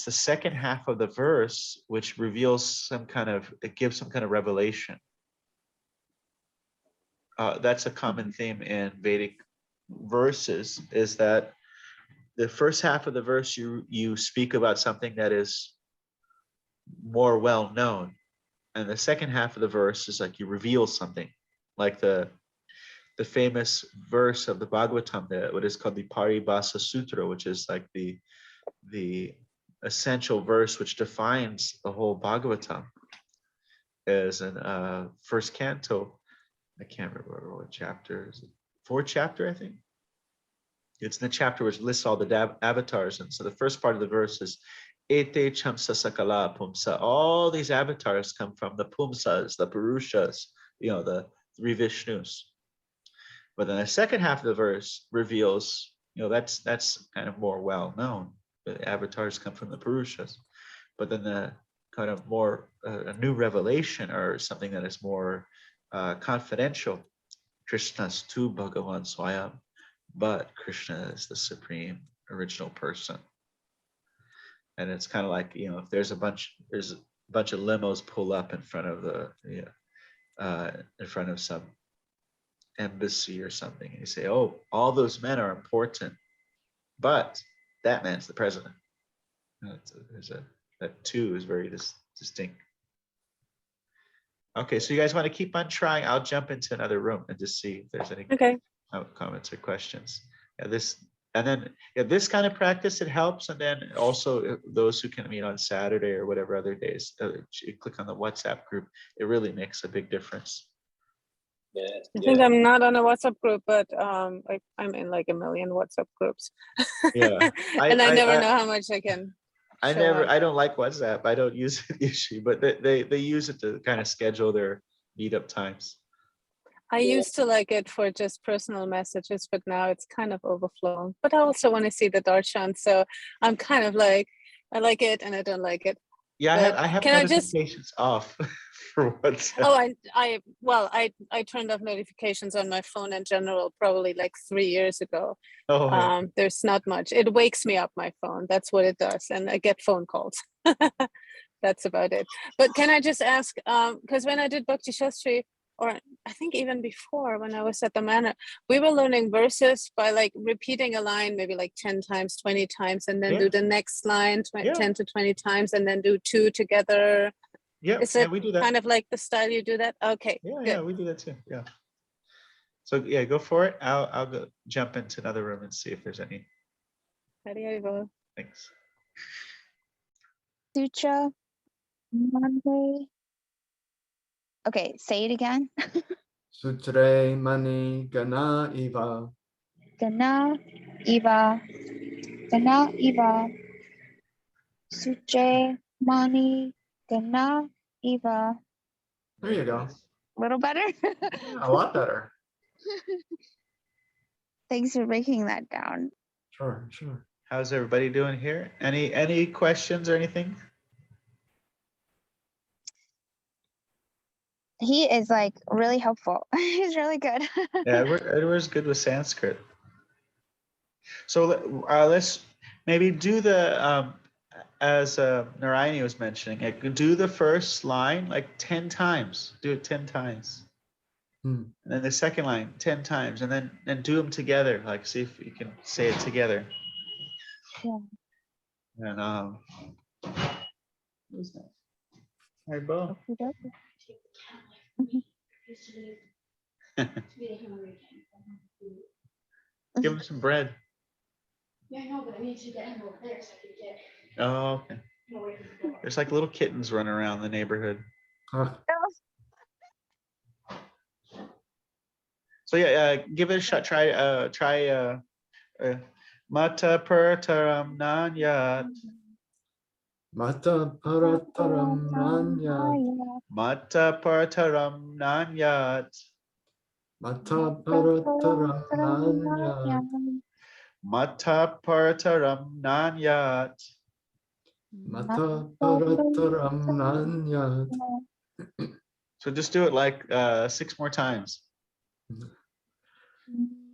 Speaker 1: the second half of the verse which reveals it gives some kind of revelation. That's a common theme in Vedic verses, is that the first half of the verse you speak about something that is more well known, and the second half of the verse is like you reveal something, like the famous verse of the Bhagavatam, what is called the Paribhasa Sutra, which is like the essential verse which defines the whole Bhagavatam, is in first canto. I can't remember what chapter is it. Fourth chapter, I think. It's in the chapter which lists all the avatars, and so the first part of the verse is Ete chamsa sakala pumsa. All these avatars come from the pumsas, the purushas, the three Vishnus. But then the second half of the verse reveals, that's kind of more well known. The avatars come from the Purushas. But then the kind of more a new revelation or something that is more confidential. Krishna's tu Bhagavan Swayam, but Krishna is the supreme original person. And it's kind of like, if there's a bunch of limos pull up in front of some embassy or something, and you say, oh, all those men are important, but that man's the president. That two is very distinct. Okay, so you guys want to keep on trying. I'll jump into another room and just see if there's any
Speaker 7: Okay.
Speaker 1: comments or questions. Yeah, this kind of practice, it helps. And then also those who can meet on Saturday or whatever other days, you click on the WhatsApp group. It really makes a big difference.
Speaker 3: Yeah.
Speaker 7: I think I'm not on a WhatsApp group, but I'm in like a million WhatsApp groups.
Speaker 1: Yeah.
Speaker 7: And I never know how much I can.
Speaker 1: I don't like WhatsApp. I don't use it usually, but they use it to kind of schedule their meetup times.
Speaker 7: I used to like it for just personal messages, but now it's kind of overflowing. But I also want to see the darshan, so I'm kind of like, I like it and I don't like it.
Speaker 1: Yeah, I have notifications off for WhatsApp.
Speaker 7: Oh, I turned off notifications on my phone in general probably like 3 years ago.
Speaker 1: Oh, yeah.
Speaker 7: There's not much. It wakes me up, my phone. That's what it does, and I get phone calls. That's about it. But can I just ask? Because when I did Bhakti Shastri, or I think even before when I was at the manor, we were learning verses by like repeating a line maybe like 10 times, 20 times, and then do the next line 10 to 20 times, and then do two together.
Speaker 1: Yeah,
Speaker 7: Is it
Speaker 1: we do that.
Speaker 7: kind of like the style you do that? Okay.
Speaker 1: Yeah, we do that too. Yeah. So yeah, go for it. I'll go jump into another room and see if there's any. Thanks.
Speaker 6: Sutra Monday. Okay, say it again.
Speaker 2: Sutre mani gana iva.
Speaker 6: Gana iva. Sutre mani gana iva.
Speaker 2: There you go.
Speaker 6: A little better?
Speaker 2: Yeah, a lot better.
Speaker 6: Thanks for breaking that down.
Speaker 2: Sure.
Speaker 1: How's everybody doing here? Any questions or anything?
Speaker 6: He is like really helpful. He's really good.
Speaker 1: Yeah, Edward's good with Sanskrit. So let's maybe do the as Narayani was mentioning, do the first line like 10 times. Do it 10 times. And then the second line 10 times, and then do them together. Like see if you can say it together.
Speaker 6: Yeah.
Speaker 1: And who's that? Hi, Bo. Give him some bread.
Speaker 8: Yeah, I know, but I need to get him over there so I can get.
Speaker 1: Oh, okay. There's like little kittens running around the neighborhood.
Speaker 2: Huh.
Speaker 1: So yeah, give it a shot. Try Mata Purtaram Nanyat.
Speaker 2: Mata parataram nanyat.
Speaker 1: Mata Purtaram Nanyat.
Speaker 2: Mata parataram nanyat.
Speaker 1: Mata Purtaram Nanyat.
Speaker 2: Mata parataram nanyat.
Speaker 1: So just do it like 6 more times.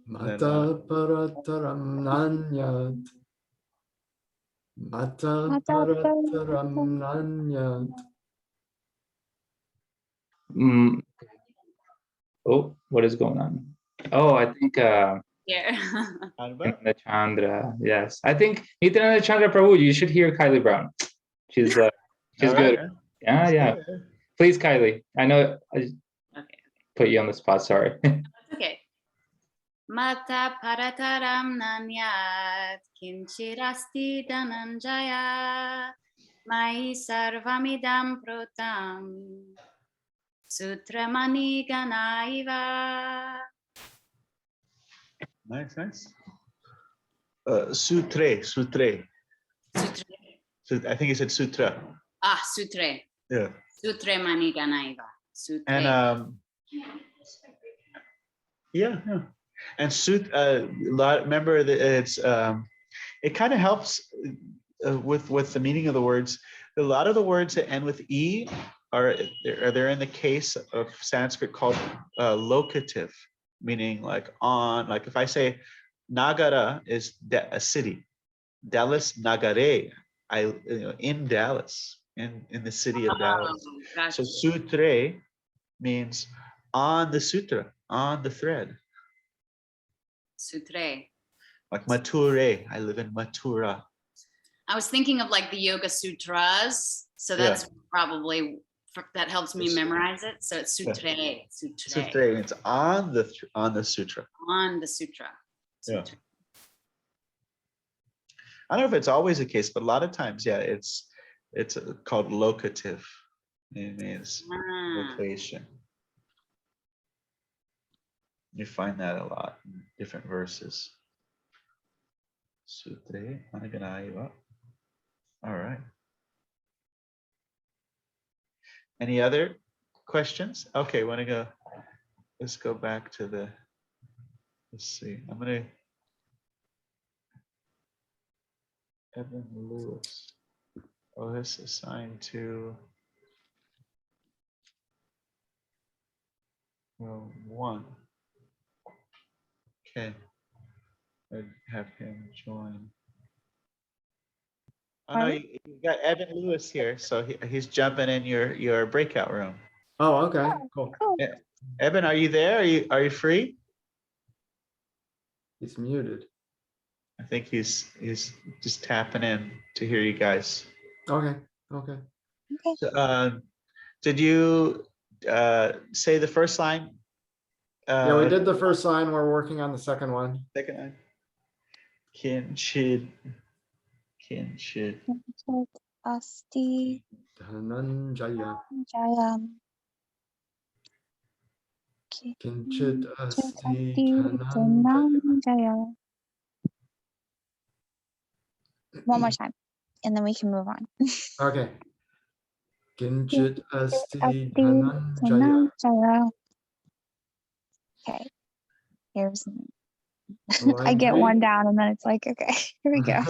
Speaker 2: Mata parataram nanyat. Mata parataram nanyat.
Speaker 5: Oh, what is going on? Oh, I think
Speaker 4: Yeah.
Speaker 5: Nityananda Chandra. Yes, I think Nityananda Chandra Prabhu. You should hear Kylie Brown. She's good.
Speaker 1: Right.
Speaker 5: Yeah. Please, Kylie. I know I put you on the spot. Sorry.
Speaker 4: Okay. Mata parataram nanyat kinchirasti dhananjaya mai sarvamidam protam sutramani ganaiva.
Speaker 1: Nice. Sutre.
Speaker 4: Sutre.
Speaker 1: I think he said sutra.
Speaker 4: Sutre.
Speaker 1: Yeah.
Speaker 4: Sutre mani ganaiva. Sutre.
Speaker 1: And yeah. And remember that it's it kind of helps with the meaning of the words. A lot of the words that end with e are they're in the case of Sanskrit called locative, meaning like on. Like if I say Nagara is a city, Dallas Nagare, in Dallas, in the city of Dallas.
Speaker 4: Gotcha.
Speaker 1: So sutre means on the sutra, on the thread.
Speaker 4: Sutre.
Speaker 1: Like Mature, I live in Mathura.
Speaker 4: I was thinking of like the Yoga Sutras. So that's probably, that helps me memorize it. So it's sutre, sutre.
Speaker 1: Sutra means on the sutra.
Speaker 4: On the sutra.
Speaker 1: Yeah. I don't know if it's always the case, but a lot of times, yeah, it's called locative. It means location. You find that a lot in different verses. Sutre, Anaganaiva. All right. Any other questions? Okay, want to go? Let's go back to the. Let's see. I'm gonna. Evan Lewis. Oh, this is assigned to. Well, 1. Okay. I'd have him join. Oh no, you got Evan Lewis here, so he's jumping in your breakout room.
Speaker 2: Oh, okay, cool.
Speaker 1: Yeah. Evan, are you there? Are you free?
Speaker 2: He's muted.
Speaker 1: I think he's just tapping in to hear you guys.
Speaker 2: Okay.
Speaker 1: So, did you say the first line?
Speaker 2: Yeah, we did the first line. We're working on the second one.
Speaker 1: Second line. Kinchid
Speaker 6: Asti
Speaker 2: Dhananjaya.
Speaker 6: Jayam.
Speaker 2: Kinchit asti dhananjaya.
Speaker 6: Dhananjaya. One more time, and then we can move on.
Speaker 2: Okay. Kinchit asti dhananjaya.
Speaker 6: Dhananjaya. Okay. Here's. I
Speaker 2: Line
Speaker 6: get
Speaker 2: 3.
Speaker 6: one down, and then it's like, okay, here we go.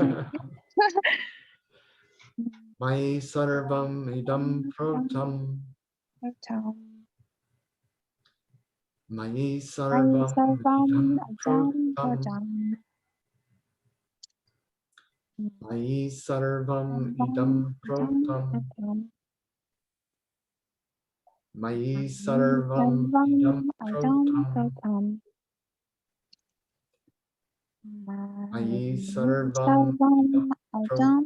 Speaker 2: Mai sarvam idam protam. Mai sarvam idam protam. Mai sarvam idam protam. Mai sarvam idam protam. Mai sarvam idam protam.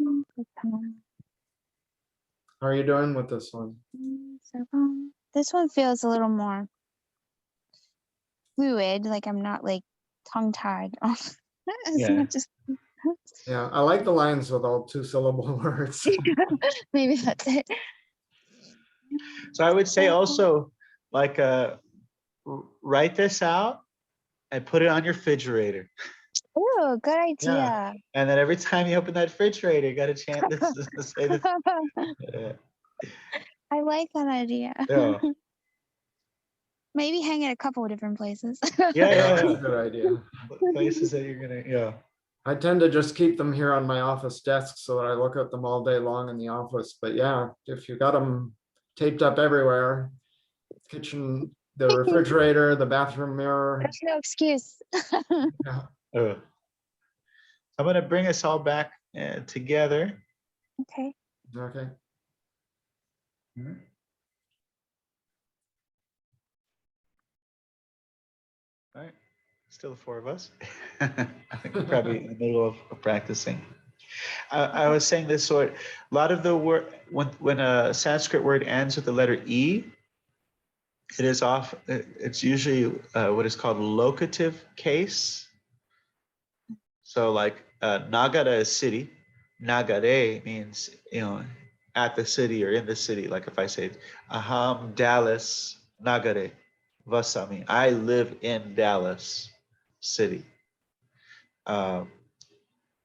Speaker 2: How are you doing with this one?
Speaker 6: This one feels a little more fluid, like I'm not like tongue-tied as much as.
Speaker 2: Yeah, I like the lines with all 2-syllable words.
Speaker 6: Maybe that's it.
Speaker 1: So I would say also, like, write this out and put it on your refrigerator.
Speaker 6: Oh, good idea.
Speaker 1: Yeah. And then every time you open that refrigerator, you got to chant this. Say this. Yeah.
Speaker 6: I like that idea.
Speaker 1: Yeah.
Speaker 6: Maybe hang it a couple of different places.
Speaker 2: Yeah, that's a good idea.
Speaker 1: Places that you're gonna, yeah.
Speaker 2: I tend to just keep them here on my office desk so that I look at them all day long in the office. But yeah, if you got them taped up everywhere, kitchen, the refrigerator, the bathroom mirror.
Speaker 6: There's no excuse.
Speaker 2: Yeah.
Speaker 1: I'm gonna bring us all back together.
Speaker 6: Okay.
Speaker 2: Okay.
Speaker 1: All right, still the 4 of us. I think we're probably in the middle of practicing. I was saying this sort, a lot of the word, when a Sanskrit word ends with the letter E, it's usually what is called locative case. So like Nagara is city, Nagare means, at the city or in the city. Like if I say, Aham Dallas Nagare Vasami, I live in Dallas city.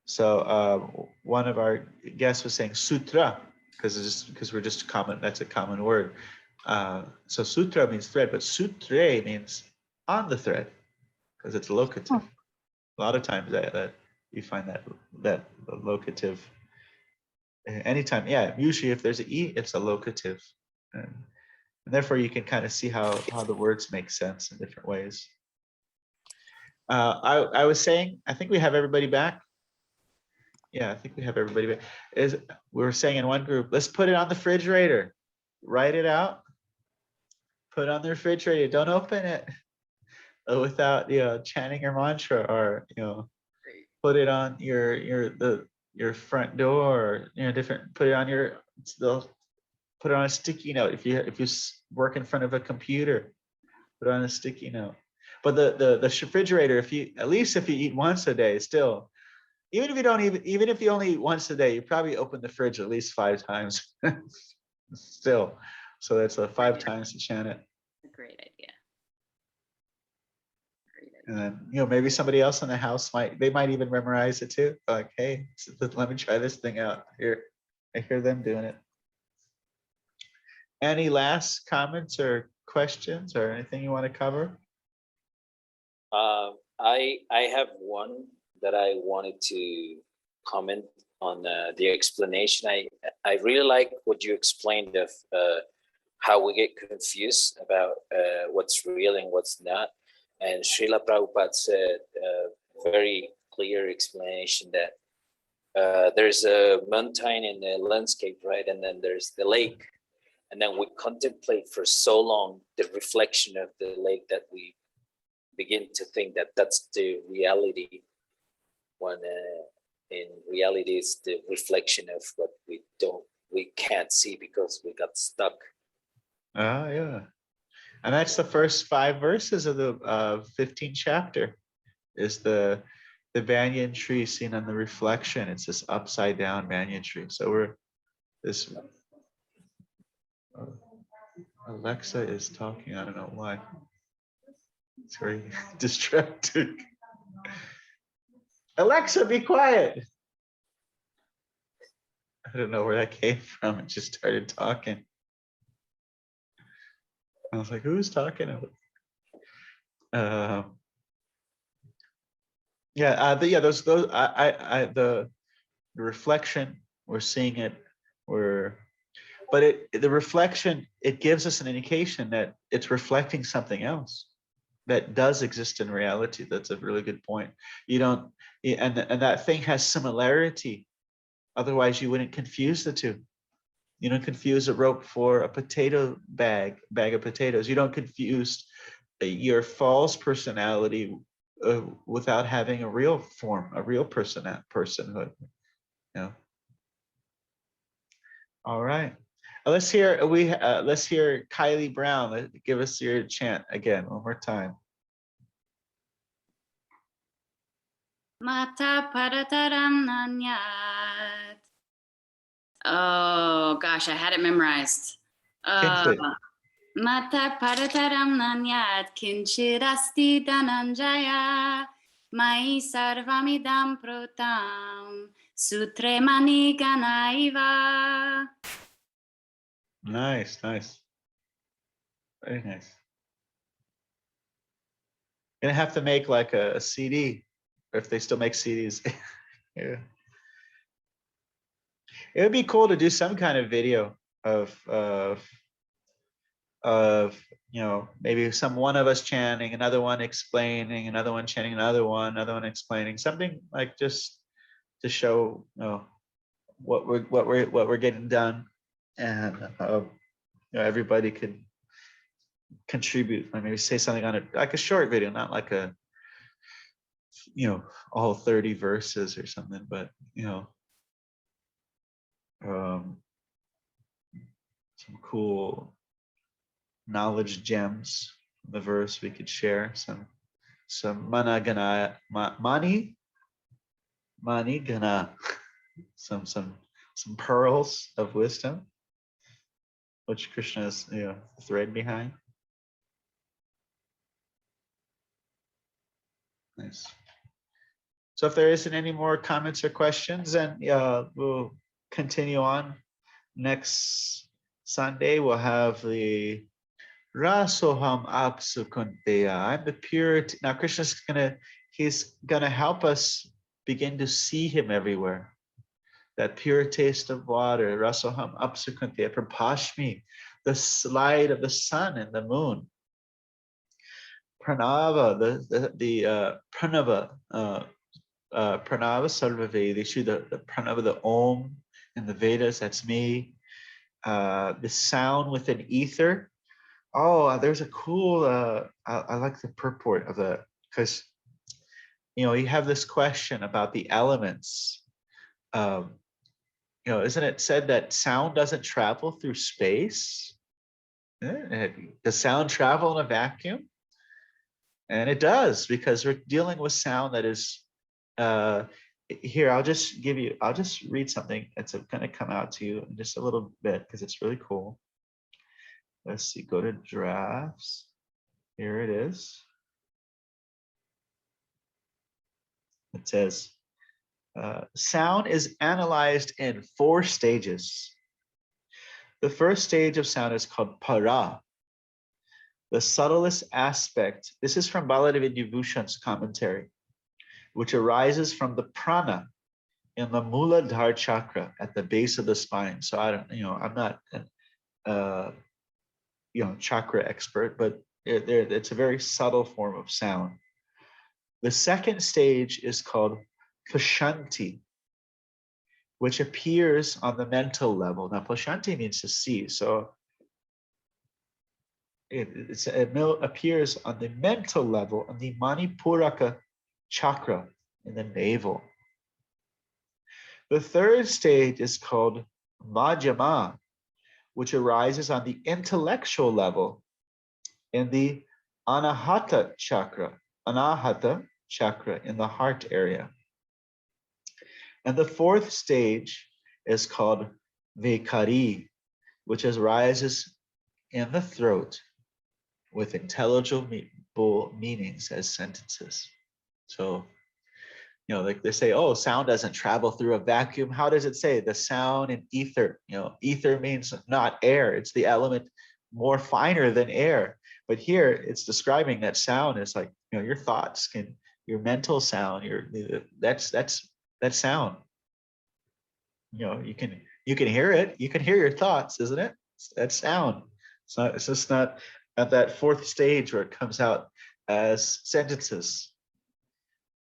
Speaker 1: So one of our guests was saying sutra, because we're just common, that's a common word. So sutra means thread, but sutre means on the thread, because it's locative. A lot of times that you find that locative. Anytime, yeah. Usually, if there's an E, it's a locative, and therefore you can kind of see how the words make sense in different ways. I was saying, I think we have everybody back. Yeah, I think we have everybody back. We were saying in one group, let's put it on the refrigerator, write it out, put it on the refrigerator. Don't open it without chanting your mantra, or put it on the your front door, you know, different, put it on your, they'll put it on a sticky note. If you work in front of a computer, put it on a sticky note. But the refrigerator, if you, at least if you eat once a day, still, even if you don't even if you only eat once a day, you probably open the fridge at least 5 times still. So that's 5 times to chant it.
Speaker 4: A great idea.
Speaker 1: And then, you know, maybe somebody else in the house might even memorize it too. Like, hey, let me try this thing out here. I hear them doing it. Any last comments or questions or anything you want to cover?
Speaker 3: I have one that I wanted to comment on the explanation. I really like what you explained of how we get confused about what's real and what's not. And Srila Prabhupada said a very clear explanation that there's a mountain in the landscape, right? And then there's the lake. And then we contemplate for so long the reflection of the lake that we begin to think that that's the reality, when in reality it's the reflection of what we can't see because we got stuck.
Speaker 1: Oh, yeah. And that's the first 5 verses of the 15th chapter, is the banyan tree seen on the reflection. It's this upside down banyan tree. So we're this. Alexa is talking. I don't know why. It's very distracting. Alexa, be quiet. I don't know where that came from. It just started talking. I was like, who's talking? Those the reflection, we're seeing it, but the reflection, it gives us an indication that it's reflecting something else that does exist in reality. That's a really good point. You don't, and that thing has similarity. Otherwise, you wouldn't confuse the two. You don't confuse a rope for a potato bag of potatoes. You don't confuse your false personality without having a real form, a real personhood. You know. All right. Let's hear Kylie Brown. Give us your chant again one more time.
Speaker 4: Mata parataram nanyat. Oh gosh, I had it memorized. Mata parataram nanyat kinchirasti dhananjaya mai sarvamidam protam sutre mani ganaiva.
Speaker 1: Nice. Very nice. Gonna have to make like a CD, or if they still make CDs. Yeah. It would be cool to do some kind of video of you know, maybe one of us chanting, another one explaining, another one chanting, another one explaining, something like just to show, you know, what we're getting done, and you know, everybody could contribute. Like maybe say something on it, like a short video, not like a, you know, all 30 verses or something, but you know, some cool knowledge gems in the verse we could share, some mani gana, some pearls of wisdom, which Krishna is, you know, the thread behind. Nice. So if there isn't any more comments or questions, then we'll continue on. Next Sunday, we'll have the Rasoham Apsukunteya. I'm the purity. Now Krishna's he's gonna help us begin to see him everywhere. That pure taste of water, Rasoham Apsukunteya, Prapashmi, the light of the sun and the moon. Pranava, the Pranava, Pranava Sarvavedishu, the Pranava, the Om in the Vedas, that's me. The sound within ether. Oh, there's a cool, I like the purport of the, because, you know, you have this question about the elements, you know, isn't it said that sound doesn't travel through space? Does sound travel in a vacuum? And it does, because we're dealing with sound that is, here, I'll just read something that's going to come out to you in just a little bit, because it's really cool. Let's see, go to drafts. Here it is. It says, sound is analyzed in 4 stages. The first stage of sound is called para, the subtlest aspect. This is from Baladevidibhushan's commentary, which arises from the prana in the Muladhara chakra at the base of the spine. So I don't, you know, I'm not you know, chakra expert, but it's a very subtle form of sound. The second stage is called pashanti, which appears on the mental level. Now, pashanti means to see, so it appears on the mental level on the Manipuraka chakra in the navel. The third stage is called Majjhima, which arises on the intellectual level in the Anahata chakra in the heart area. And the fourth stage is called Vikari, which arises in the throat with intelligible meanings as sentences. So, you know, like they say, oh, sound doesn't travel through a vacuum. How does it say? The sound in ether, you know, ether means not air. It's the element more finer than air. But here it's describing that sound is like, you know, your thoughts your mental sound, that's sound. You know, you can hear it. You can hear your thoughts, isn't it? That's sound. It's just not at that fourth stage where it comes out as sentences.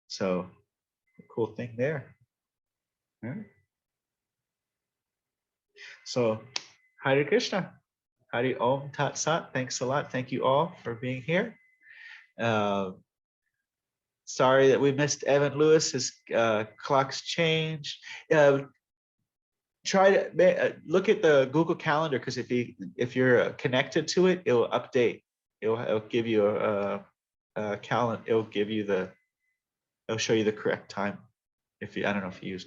Speaker 1: So, cool thing there. Yeah. So, Hare Krishna, Hari Om Tat Sat. Thanks a lot. Thank you all for being here. Sorry that we missed Evan Lewis. His clock's changed. Try to look at the Google Calendar, because if you're connected to it, it'll update. It'll give you a calendar. It'll show you the correct time. I don't know if you use.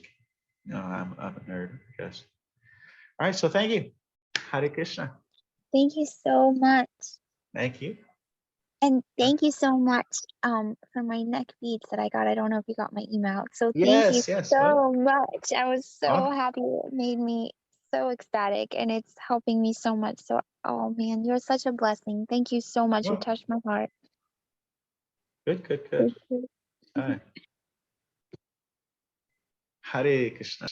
Speaker 1: No, I'm a nerd, I guess. All right, so thank you. Hare Krishna.
Speaker 6: Thank you so much.
Speaker 1: Thank you.
Speaker 6: And thank you so much for my neck beads that I got. I don't know if you got my email. So thank you so much. I was so happy. It made me so ecstatic, and it's helping me so much. So, oh man, you're such a blessing. Thank you so much. You touched my heart.
Speaker 1: Good. All right. Hare Krishna.